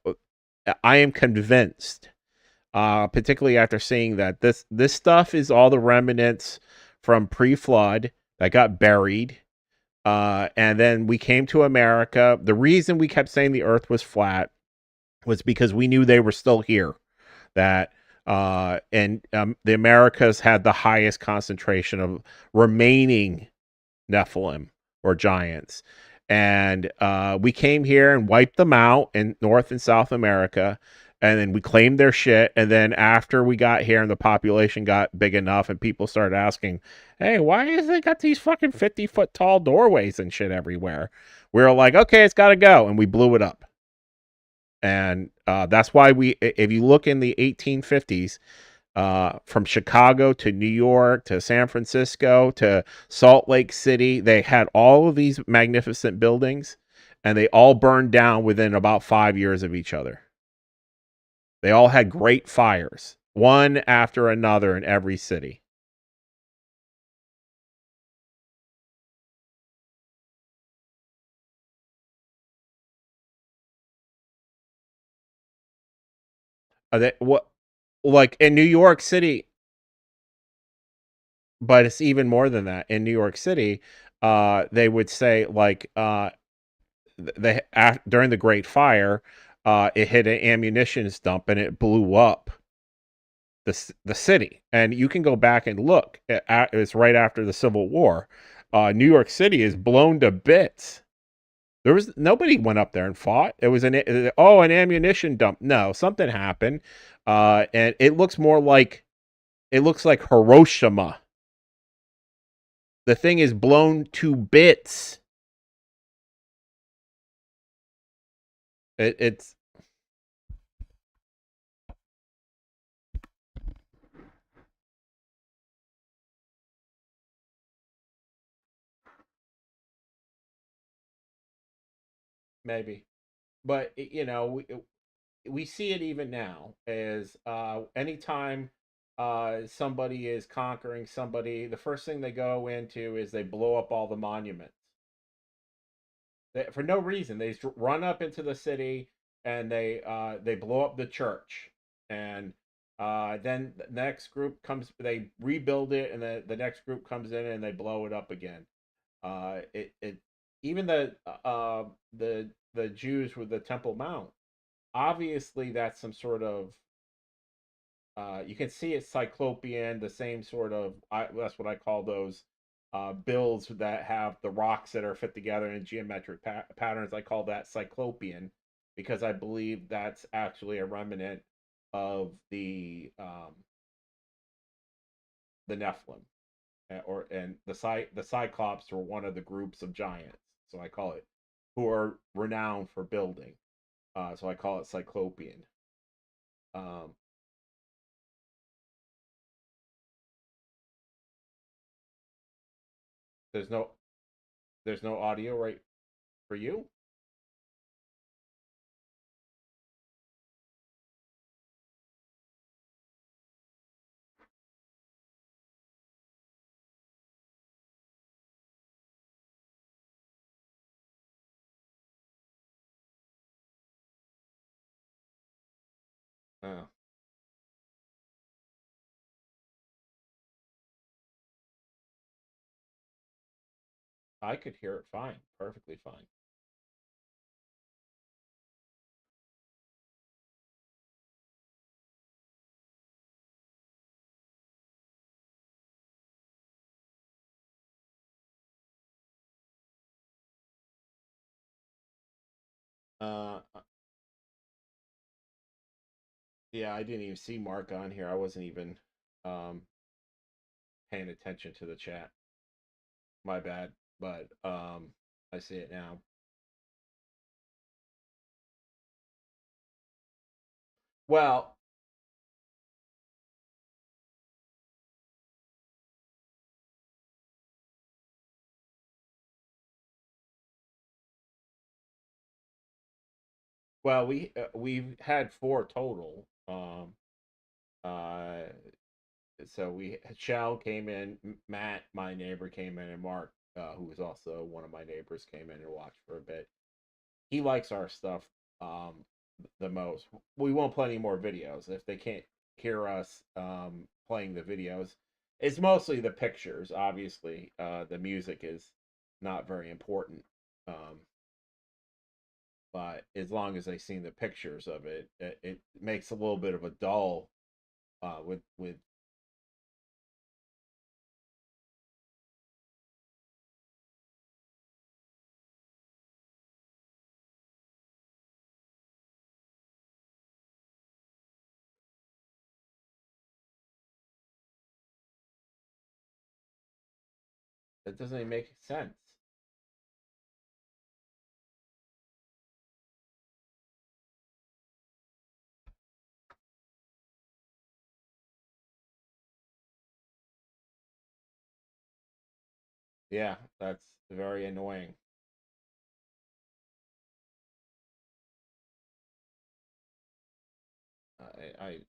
I am convinced, particularly after seeing that this stuff is all the remnants from pre-flood that got buried. And then we came to America. The reason we kept saying the earth was flat was because we knew they were still here. That and the Americas had the highest concentration of remaining Nephilim or giants. And we came here and wiped them out in North and South America. And then we claimed their shit. And then after we got here and the population got big enough and people started asking, hey, why is they got these fucking 50-foot tall doorways and shit everywhere? We were like, okay, it's got to go. And we blew it up. And that's why if you look in the 1850s, from Chicago to New York to San Francisco to Salt Lake City. They had all of these magnificent buildings, and they all burned down within about 5 years of each other. They all had great fires, one after another in every city. What, like in New York City, but it's even more than that. In New York City, they would say like during the Great Fire, it hit an ammunition dump and it blew up the city. And you can go back and look. It's right after the Civil War. New York City is blown to bits. There was nobody went up there and fought. It was an ammunition dump. No, something happened, and it looks like Hiroshima. The thing is blown to bits. It's maybe, but we see it even now as anytime somebody is conquering somebody, the first thing they go into is they blow up all the monuments. For no reason. They run up into the city and they blow up the church, and then the next group comes. They rebuild it, and the next group comes in and they blow it up again. It even the Jews with the Temple Mount. Obviously, that's some sort of you can see it's cyclopean, the same sort of. That's what I call those builds that have the rocks that are fit together in geometric patterns. I call that cyclopean because I believe that's actually a remnant of the Nephilim, and the Cyclops were one of the groups of giants. So I call it who are renowned for building. So I call it cyclopean. Um, there's no there's no audio right for you. Oh, I could hear it fine, perfectly fine. Uh, yeah, I didn't even see Mark on here. I wasn't even um, paying attention to the chat. My bad, but I see it now. Well, we've had four total. Uh, so we Shell came in, Matt, my neighbor, came in, and Mark, who was also one of my neighbors, came in and watched for a bit. He likes our stuff the most. We won't play any more videos if they can't hear us playing the videos. It's mostly the pictures. Obviously, the music is not very important. Um, but as long as they see the pictures of it, it makes a little bit of a dull with. It doesn't even make sense. Yeah, that's very annoying.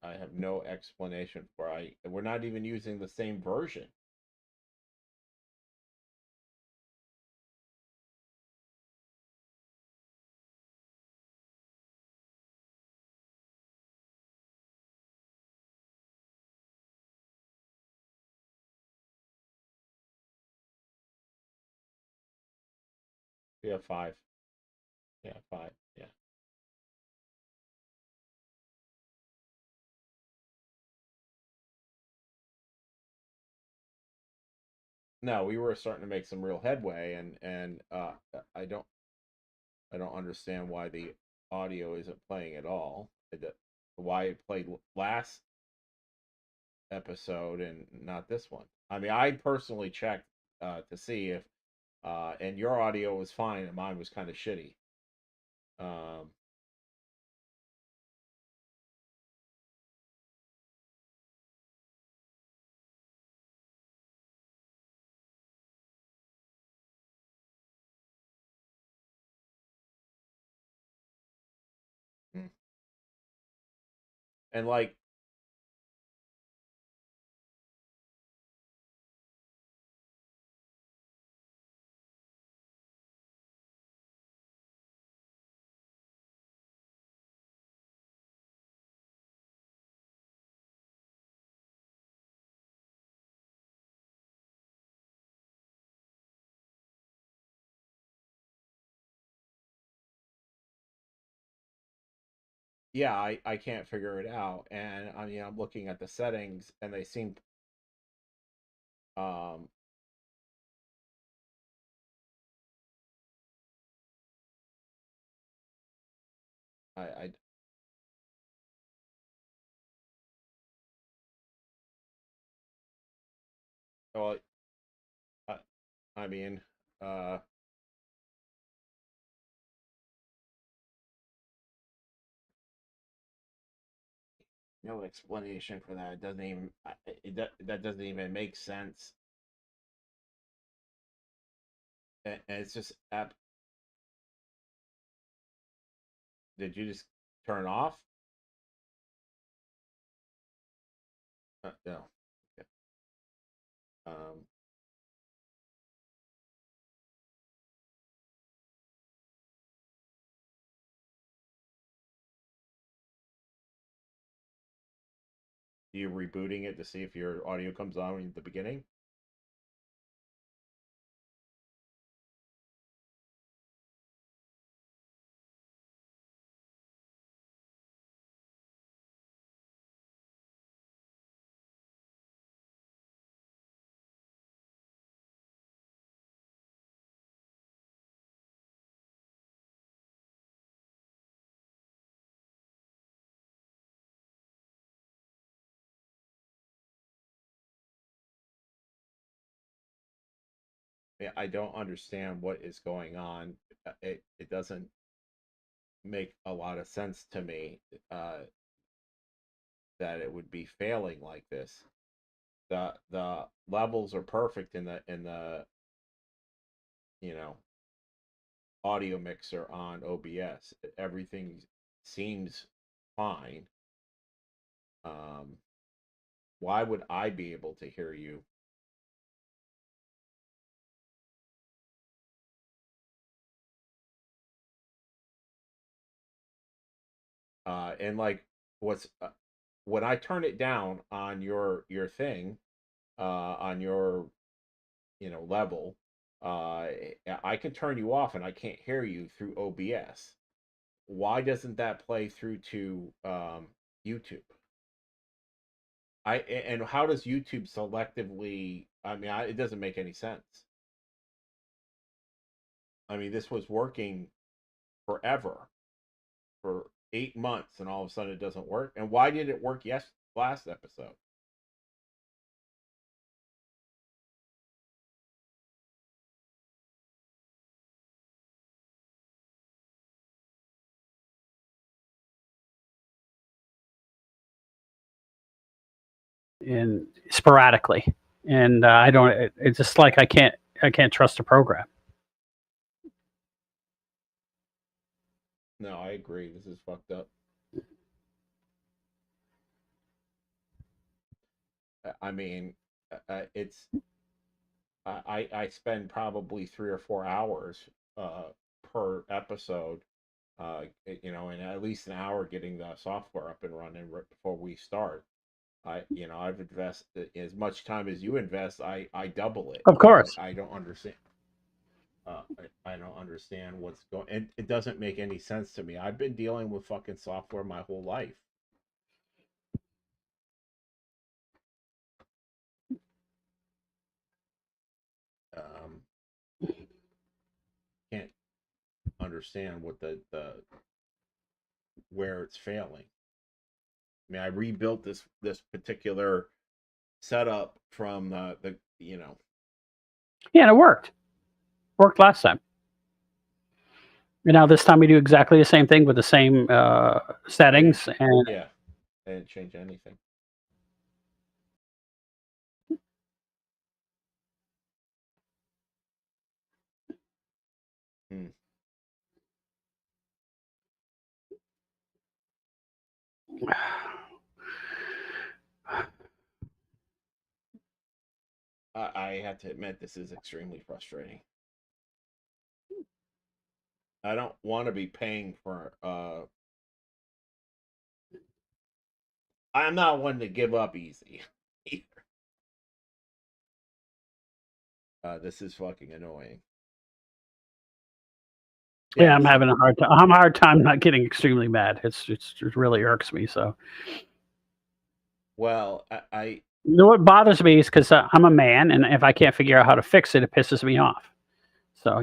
I have no explanation for. We're not even using the same version. We have five. Yeah, five. Yeah. No, we were starting to make some real headway, and I don't I don't understand why the audio isn't playing at all. Why it played last episode and not this one. I mean, I personally checked to see if and your audio was fine and mine was kind of shitty. Um, mm. And like, yeah, I can't figure it out. And I mean, I'm looking at the settings and they seem um I well I, I mean uh no explanation for that. It doesn't even that doesn't even make sense. And it's just app. Did you just turn off? No. Okay. Um, you rebooting it to see if your audio comes on in the beginning? Yeah, I don't understand what is going on. It doesn't make a lot of sense to me that it would be failing like this. The levels are perfect in the you know audio mixer on OBS. Everything seems fine. Um, why would I be able to hear you? And like, what's when I turn it down on your thing, on your level, I can turn you off and I can't hear you through OBS. Why doesn't that play through to YouTube? And how does YouTube selectively? I mean, it doesn't make any sense. I mean, this was working forever for 8 months, and all of a sudden it doesn't work. And why did it work? Yes, last episode. and sporadically, and I don't. It's just like I can't. can't trust the program. No, I agree. This is fucked up. I mean, it's I spend probably 3 or 4 hours per episode, and at least an hour getting the software up and running right before we start. I've invested as much time as you invest. I double it. Of course. I don't understand. I don't understand what's going. It doesn't make any sense to me. I've been dealing with fucking software my whole life. Can't understand what the where it's failing. I mean, I rebuilt this particular setup from the. Yeah, and it worked. Worked last time. And now this time we do exactly the same thing with the same settings. And yeah, I didn't change anything. I have to admit, this is extremely frustrating. I don't want to be paying for. I'm not one to give up easy. This is fucking annoying. Yeah, I'm having a hard time. I'm a hard time not getting extremely mad. It really irks me. So, well, you know what bothers me is because I'm a man, and if I can't figure out how to fix it, it pisses me off. So,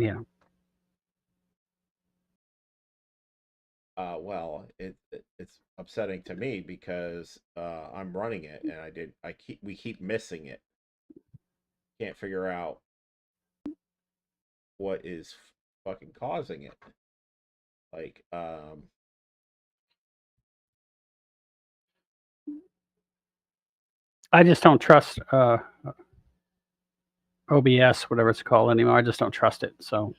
well, it's upsetting to me because I'm running it, and we keep missing it. Can't figure out what is fucking causing it. Like, I just don't trust OBS, whatever it's called anymore. I just don't trust it. So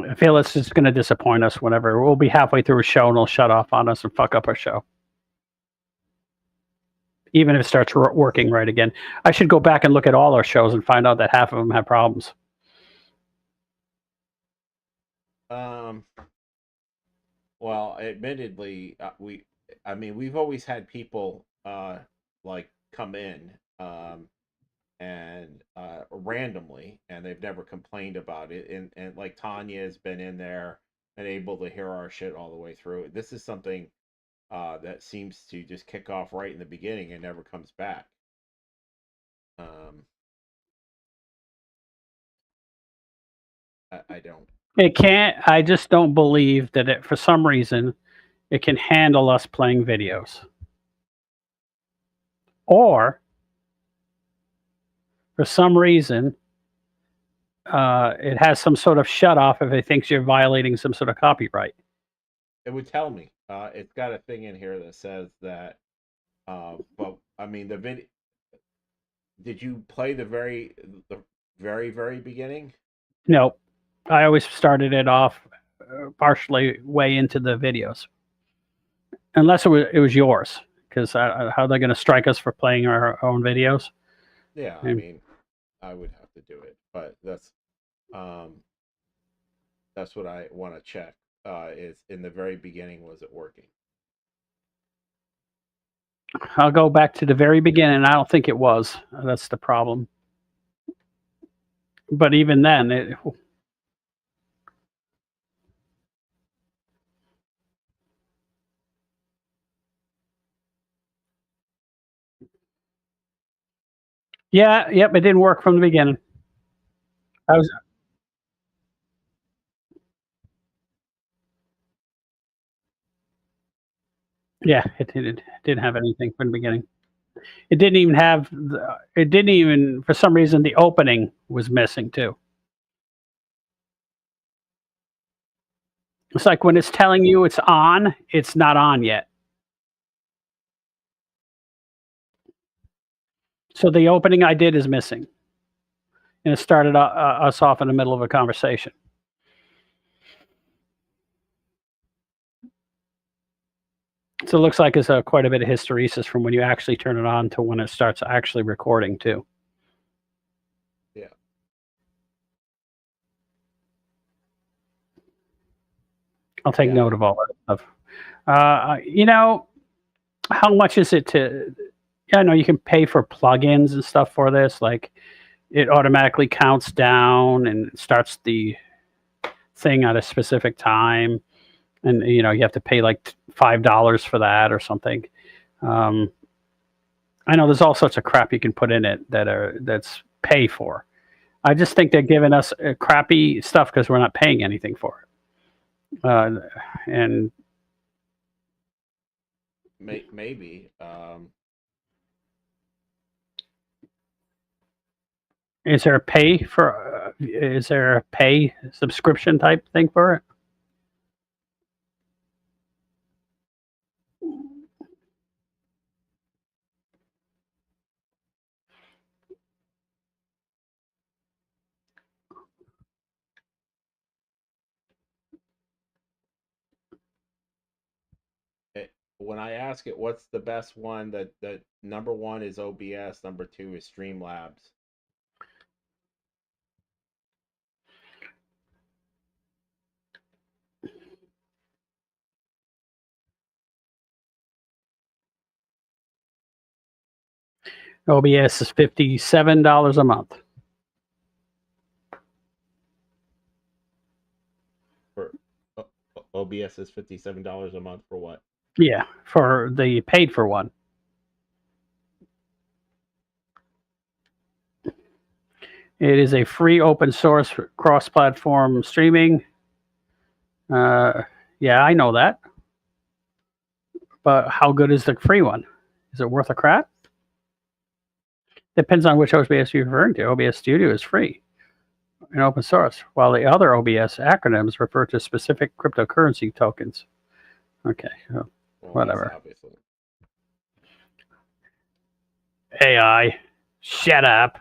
I feel it's just going to disappoint us whenever we'll be halfway through a show and it'll shut off on us and fuck up our show. Even if it starts working right again. I should go back and look at all our shows and find out that half of them have problems. Well, admittedly, we've always had people like come in and randomly, and they've never complained about it. And like Tanya has been in there and able to hear our shit all the way through. This is something that seems to just kick off right in the beginning and never comes back. I don't. It can't. I just don't believe that it, for some reason, it can handle us playing videos. Or, for some reason, it has some sort of shut off if it thinks you're violating some sort of copyright. It would tell me. It's got a thing in here that says that. But I mean, the video. Did you play the very beginning? No, I always started it off partially way into the videos, unless it was yours. Because how are they going to strike us for playing our own videos? Yeah, I mean, I would have to do it, but that's what I want to check. Is in the very beginning, was it working? I'll go back to the very beginning. I don't think it was. That's the problem. But even then, yeah, yep, it didn't work from the beginning. Yeah, it didn't have anything from the beginning. It didn't even have. It didn't even, for some reason, the opening was missing too. It's like when it's telling you it's on, it's not on yet. So the opening I did is missing. and it started us off in the middle of a conversation. So it looks like it's quite a bit of hysteresis from when you actually turn it on to when it starts actually recording too. Yeah. I'll take Yeah. note of all that stuff. You know, how much is it to? Yeah, I know you can pay for plugins and stuff for this. Like it automatically counts down and starts the thing at a specific time, and you know you have to pay like $5 for that or something. Um, I know there's all sorts of crap you can put in it that's pay for. I just think they're giving us crappy stuff because we're not paying anything for it. And Maybe. is there a pay for? Is there a pay subscription type thing for it? When I ask it, what's the best one? That number one is OBS. Number two is Streamlabs. OBS is $57 a month. For OBS is $57 a month for what? Yeah, for the paid for one. It is a free open source cross platform streaming. Yeah, I know that. But how good is the free one? Is it worth a crap? Depends on which OBS you're referring to. OBS Studio is free and open source, while the other OBS acronyms refer to specific cryptocurrency tokens. Okay, well, whatever. Obviously. AI, shut up.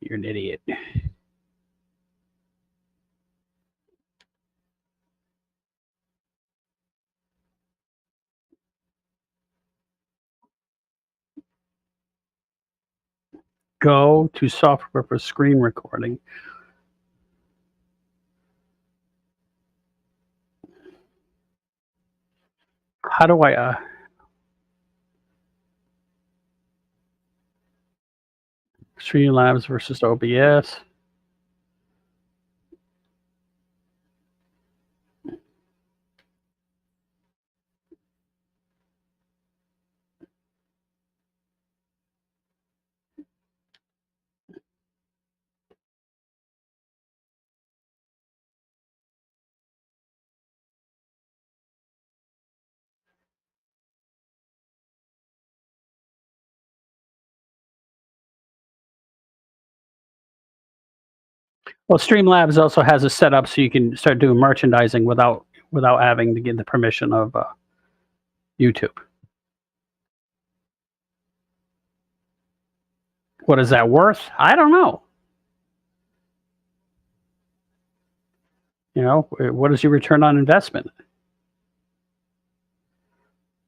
You're an idiot. Go to software for screen recording. How do I Streamlabs versus OBS? Well, Streamlabs also has a setup so you can start doing merchandising without having to get the permission of YouTube. What is that worth? I don't know. You know, what is your return on investment?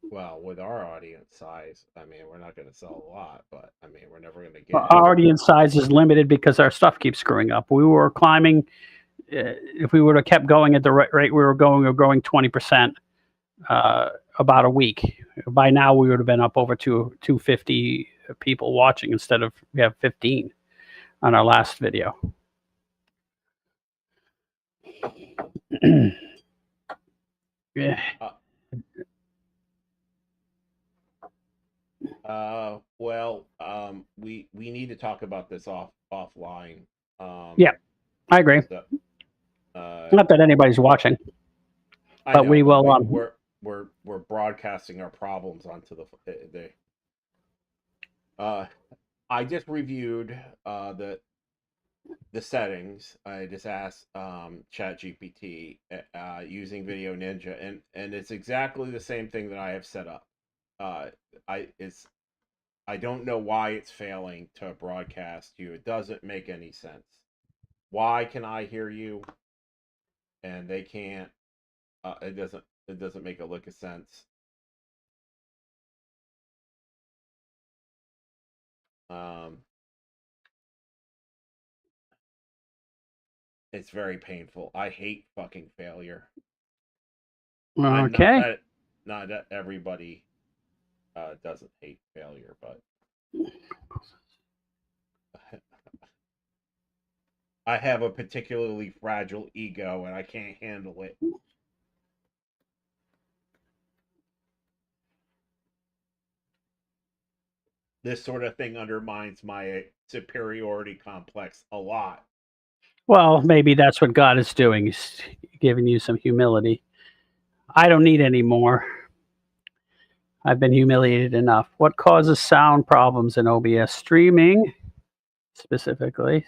Well, with our audience size, I mean, we're not going to sell a lot, but I mean, we're never going to Well, get. our audience size is limited because our stuff keeps screwing up. We were climbing. If we would have kept going at the rate we were growing 20% about a week. By now, we would have been up over 250 people watching instead of we have 15 on our last video. Yeah. Well, we need to talk about this offline. Yeah, I agree. So, not that anybody's watching, but we will. We're broadcasting our problems onto the. I just reviewed the settings. I just asked ChatGPT using Video Ninja, and it's exactly the same thing that I have set up. It's I don't know why it's failing to broadcast you. It doesn't make any sense. Why can I hear you and they can't? It doesn't make a lick of sense. Um, it's very painful. I hate fucking failure. And Okay. not that everybody doesn't hate failure, but I have a particularly fragile ego and I can't handle it. This sort of thing undermines my superiority complex a lot. Well, maybe that's what God is doing. He's giving you some humility. I don't need any more. I've been humiliated enough. What causes sound problems in OBS streaming specifically?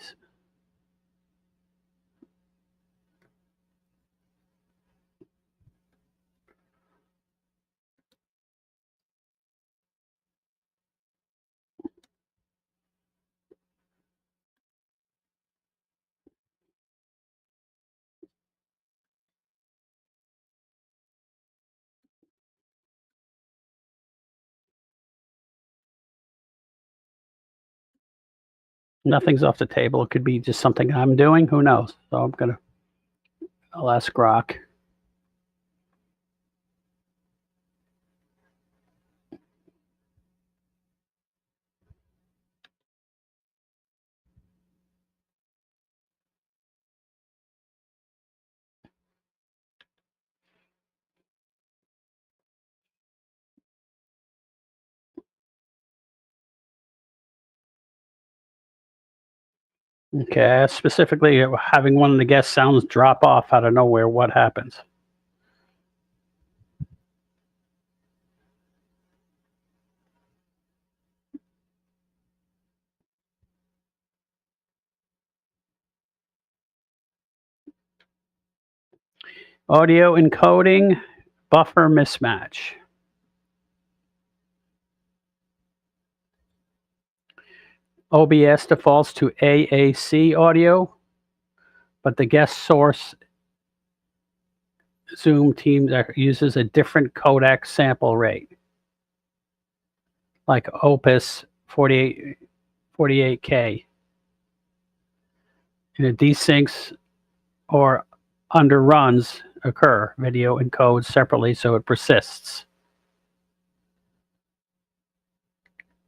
Nothing's off the table. It could be just something I'm doing. Who knows? So I'll ask Grok. Okay, specifically having one of the guest sounds drop off out of nowhere. What happens? Audio encoding, buffer mismatch. OBS defaults to AAC audio, but the guest source Zoom team uses a different codec sample rate, like Opus 48K. And it desyncs or underruns occur. Video encodes separately, so it persists.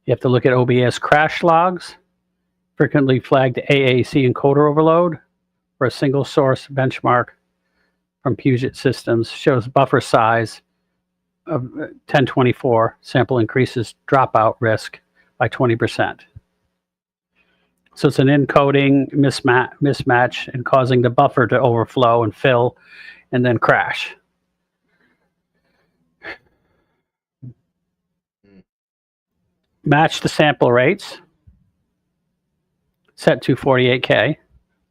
You have to look at OBS crash logs, frequently flagged AAC encoder overload, or a single source benchmark from Puget Systems shows buffer size of 1024. Sample increases dropout risk by 20%. So it's an encoding mismatch and causing the buffer to overflow and fill and then crash. Match the sample rates, set to 48K,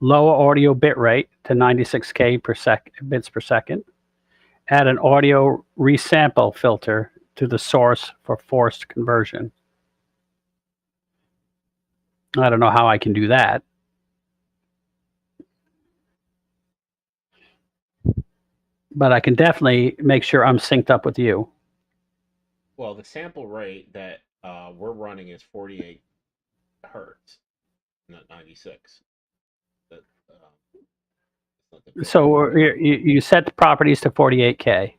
lower audio bit rate to 96K bits per second, add an audio resample filter to the source for forced conversion. I don't know how I can do that. But I can definitely make sure I'm synced up with you. Well, the sample rate that we're running is 48 hertz, not 96. That, so you set the properties to 48K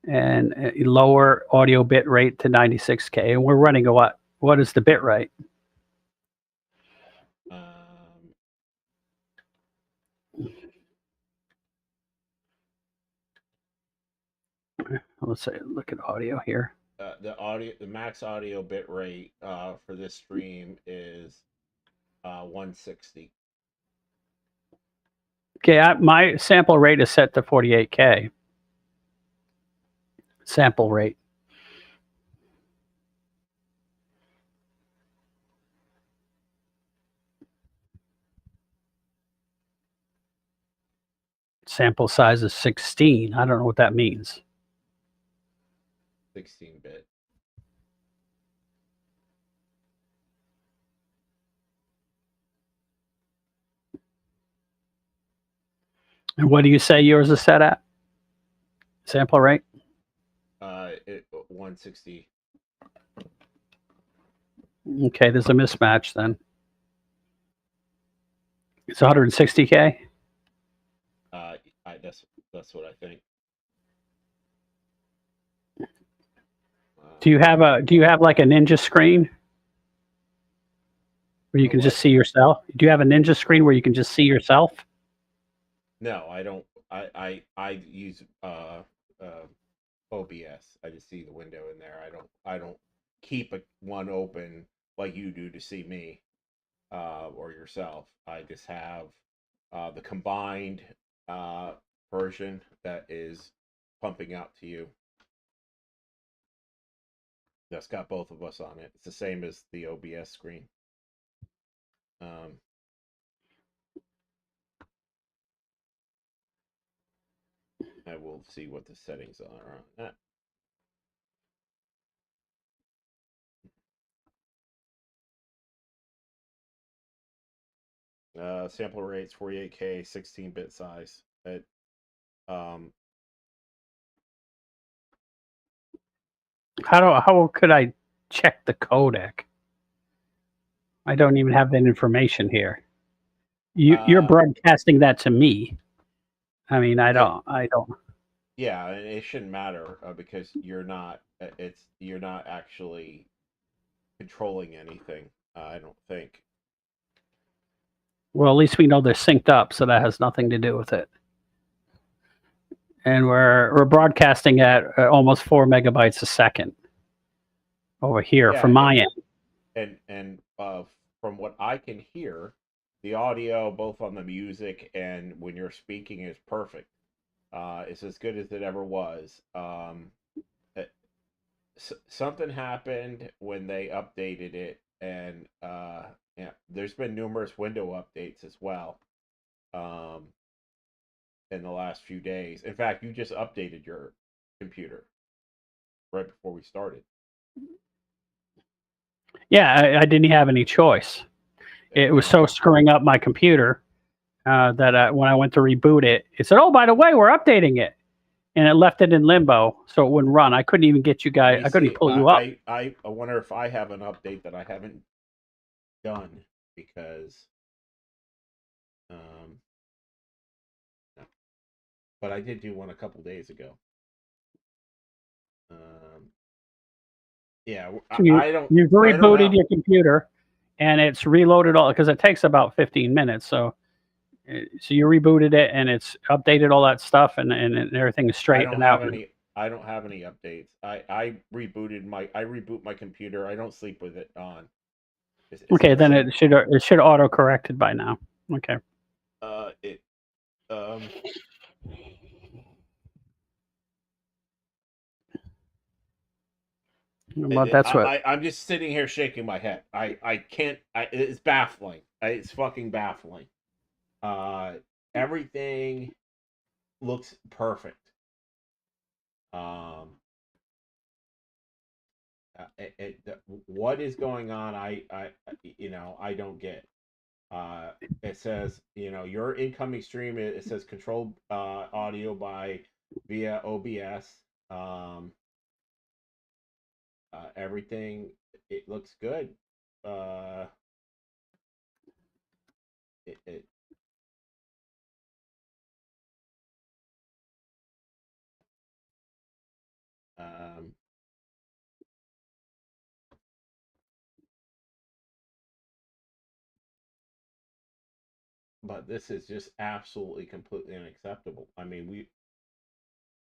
and lower audio bit rate to 96K. And we're running a what? What is the bit rate? Let's say look at audio here. The max audio bit rate for this stream is 160. Okay, my sample rate is set to 48K. Sample rate. Sample size is 16. I don't know what that means. 16-bit. And what do you say yours is set at? Sample rate? 160. Okay, there's a mismatch then. It's 160K. That's what I think. Do you have like a ninja screen where you can just see yourself? Do you have a ninja screen where you can just see yourself? No, I don't. I use OBS. I just see the window in there. I don't keep one open like you do to see me or yourself. I just have the combined version that is pumping out to you. That's got both of us on it. It's the same as the OBS screen. I will see what the settings are on that. Sample rates 48K, 16-bit size. How could I check the codec? I don't even have that information here. You're broadcasting that to me. I mean, I don't. Yeah, and it shouldn't matter because you're not actually controlling anything. I don't think. Well, at least we know they're synced up, so that has nothing to do with it. And we're broadcasting at almost 4 megabytes a second over here from my end. And from what I can hear, the audio both on the music and when you're speaking is perfect. It's as good as it ever was. Something happened when they updated it, and yeah, there's been numerous window updates as well in the last few days. In fact, you just updated your computer right before we started. Yeah, I didn't have any choice. It was so screwing up my computer that when I went to reboot it, it said, "Oh, by the way, we're updating it," and it left it in limbo, so it wouldn't run. I couldn't even get you guys. I couldn't pull you up. I wonder if I have an update that I haven't done because, no. But I did do one a couple days ago. Yeah, so you've rebooted your computer, and it's reloaded all because it takes about 15 minutes. So you rebooted it, and it's updated all that stuff, and everything is straightened out. I don't have any updates. I reboot my computer. I don't sleep with it on. Okay, then it should auto corrected by now. Okay. But that's what I'm just sitting here shaking my head. I can't. It's baffling. It's fucking baffling. Everything looks perfect. What is going on? I don't get. It says your incoming stream. It says controlled audio via OBS. Everything it looks good. It but this is just absolutely completely unacceptable. I mean,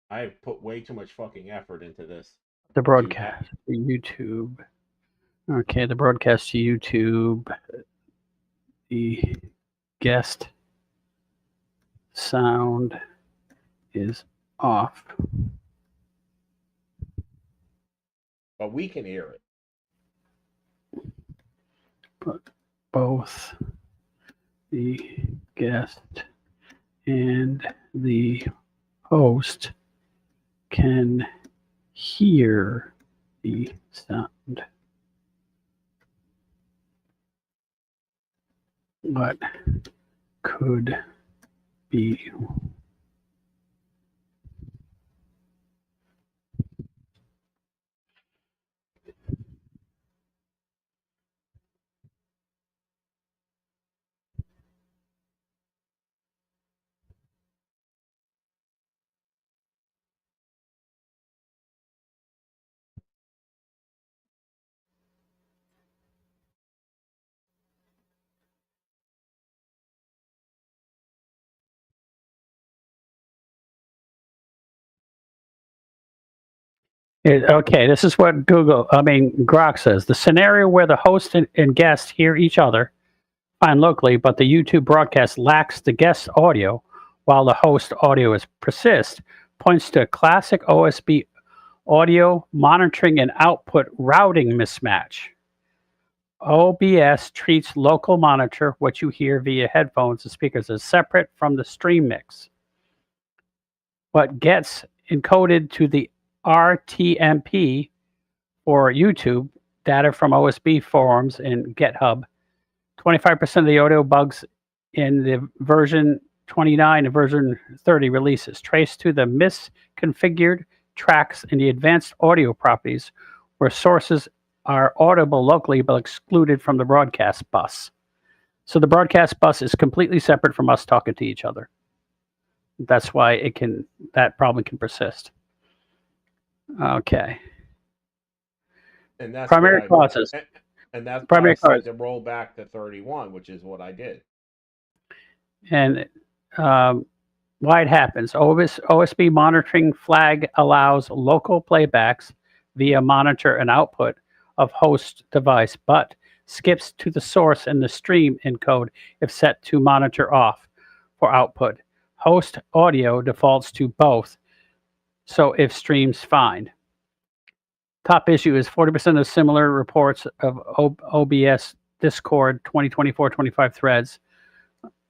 I have put way too much fucking effort into this. The broadcast to YouTube. Okay, the broadcast to YouTube. The guest sound is off. But we can hear it. But both the guest and the host can hear the sound. What could be okay, this is what Grok says. The scenario where the host and guest hear each other fine locally, but the YouTube broadcast lacks the guest audio while the host audio is persist points to a classic OSB audio monitoring and output routing mismatch. OBS treats local monitor, what you hear via headphones and speakers, as separate from the stream mix, but gets encoded to the RTMP or YouTube data from OSB forums and GitHub. 25% of the audio bugs in the version 29 and version 30 releases trace to the misconfigured tracks in the advanced audio properties where sources are audible locally but excluded from the broadcast bus. So the broadcast bus is completely separate from us talking to each other. That's why that problem can persist. Okay. And that's Primary causes. And that's why I Primary said cause. to roll back to 31, which is what I did. And why it happens. OSB monitoring flag allows local playbacks via monitor and output of host device, but skips to the source and the stream encode if set to monitor off for output. Host audio defaults to both, so if streams fine. Top issue is 40% of similar reports of OBS Discord 2024-25 threads,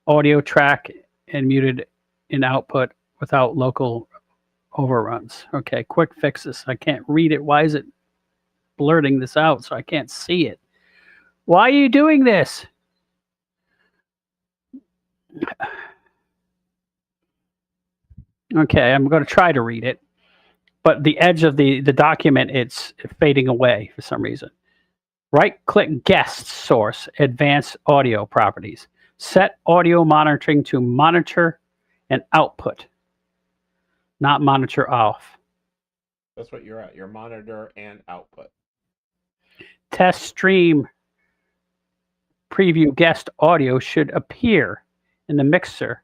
audio track and muted in output without local overruns. Okay, quick fixes. I can't read it. Why is it blurting this out so I can't see it? Why are you doing this? Okay, I'm going to try to read it, but the edge of the document, it's fading away for some reason. Right-click guest source, advanced audio properties. Set audio monitoring to monitor and output, not monitor off. That's what you're at. Your monitor and output. Test stream preview guest audio should appear in the mixer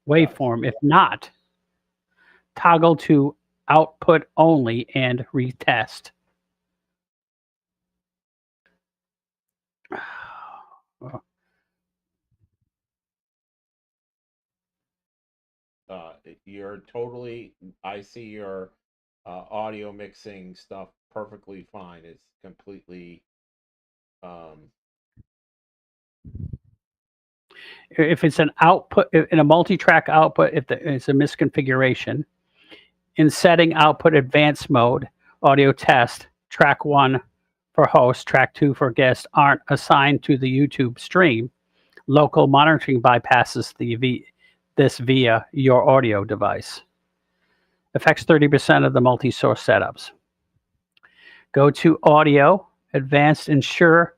waveform. If not, toggle to output only and retest. You're totally, I see your audio mixing stuff perfectly fine. It's completely if it's an output in a multi-track output, if it's a misconfiguration, in setting output advanced mode, audio test, track 1 for host, track 2 for guest aren't assigned to the YouTube stream. Local monitoring bypasses this via your audio device. Affects 30% of the multi-source setups. Go to audio, advanced, ensure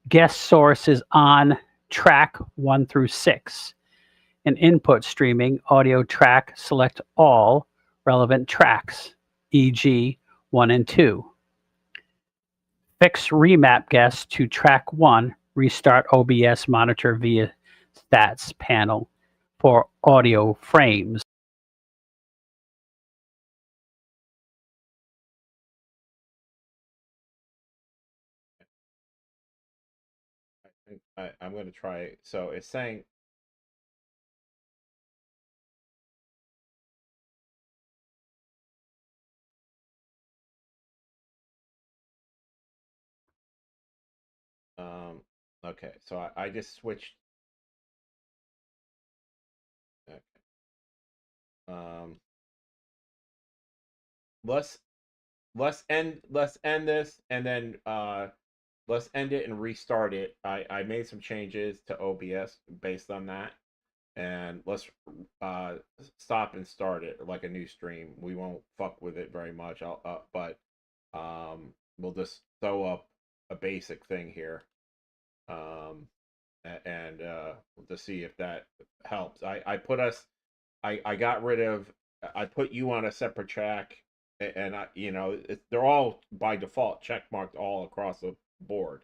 guest source is on track 1 through 6. In input streaming, audio track, select all relevant tracks, e.g. 1 and 2. Fix remap guest to track 1, restart OBS monitor via stats panel for audio frames. I'm going to try. So it's saying okay, so I just switched. Okay. Let's end this, and then let's end it and restart it. I made some changes to OBS based on that, and let's uh stop and start it like a new stream. We won't fuck with it very much. But we'll just throw up a basic thing here, um, and to see if that helps. I put us. I got rid of. I put you on a separate track, and they're all by default check marked all across the board.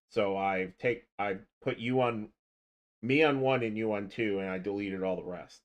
So I put you on me on one and you on two, and I deleted all the rest.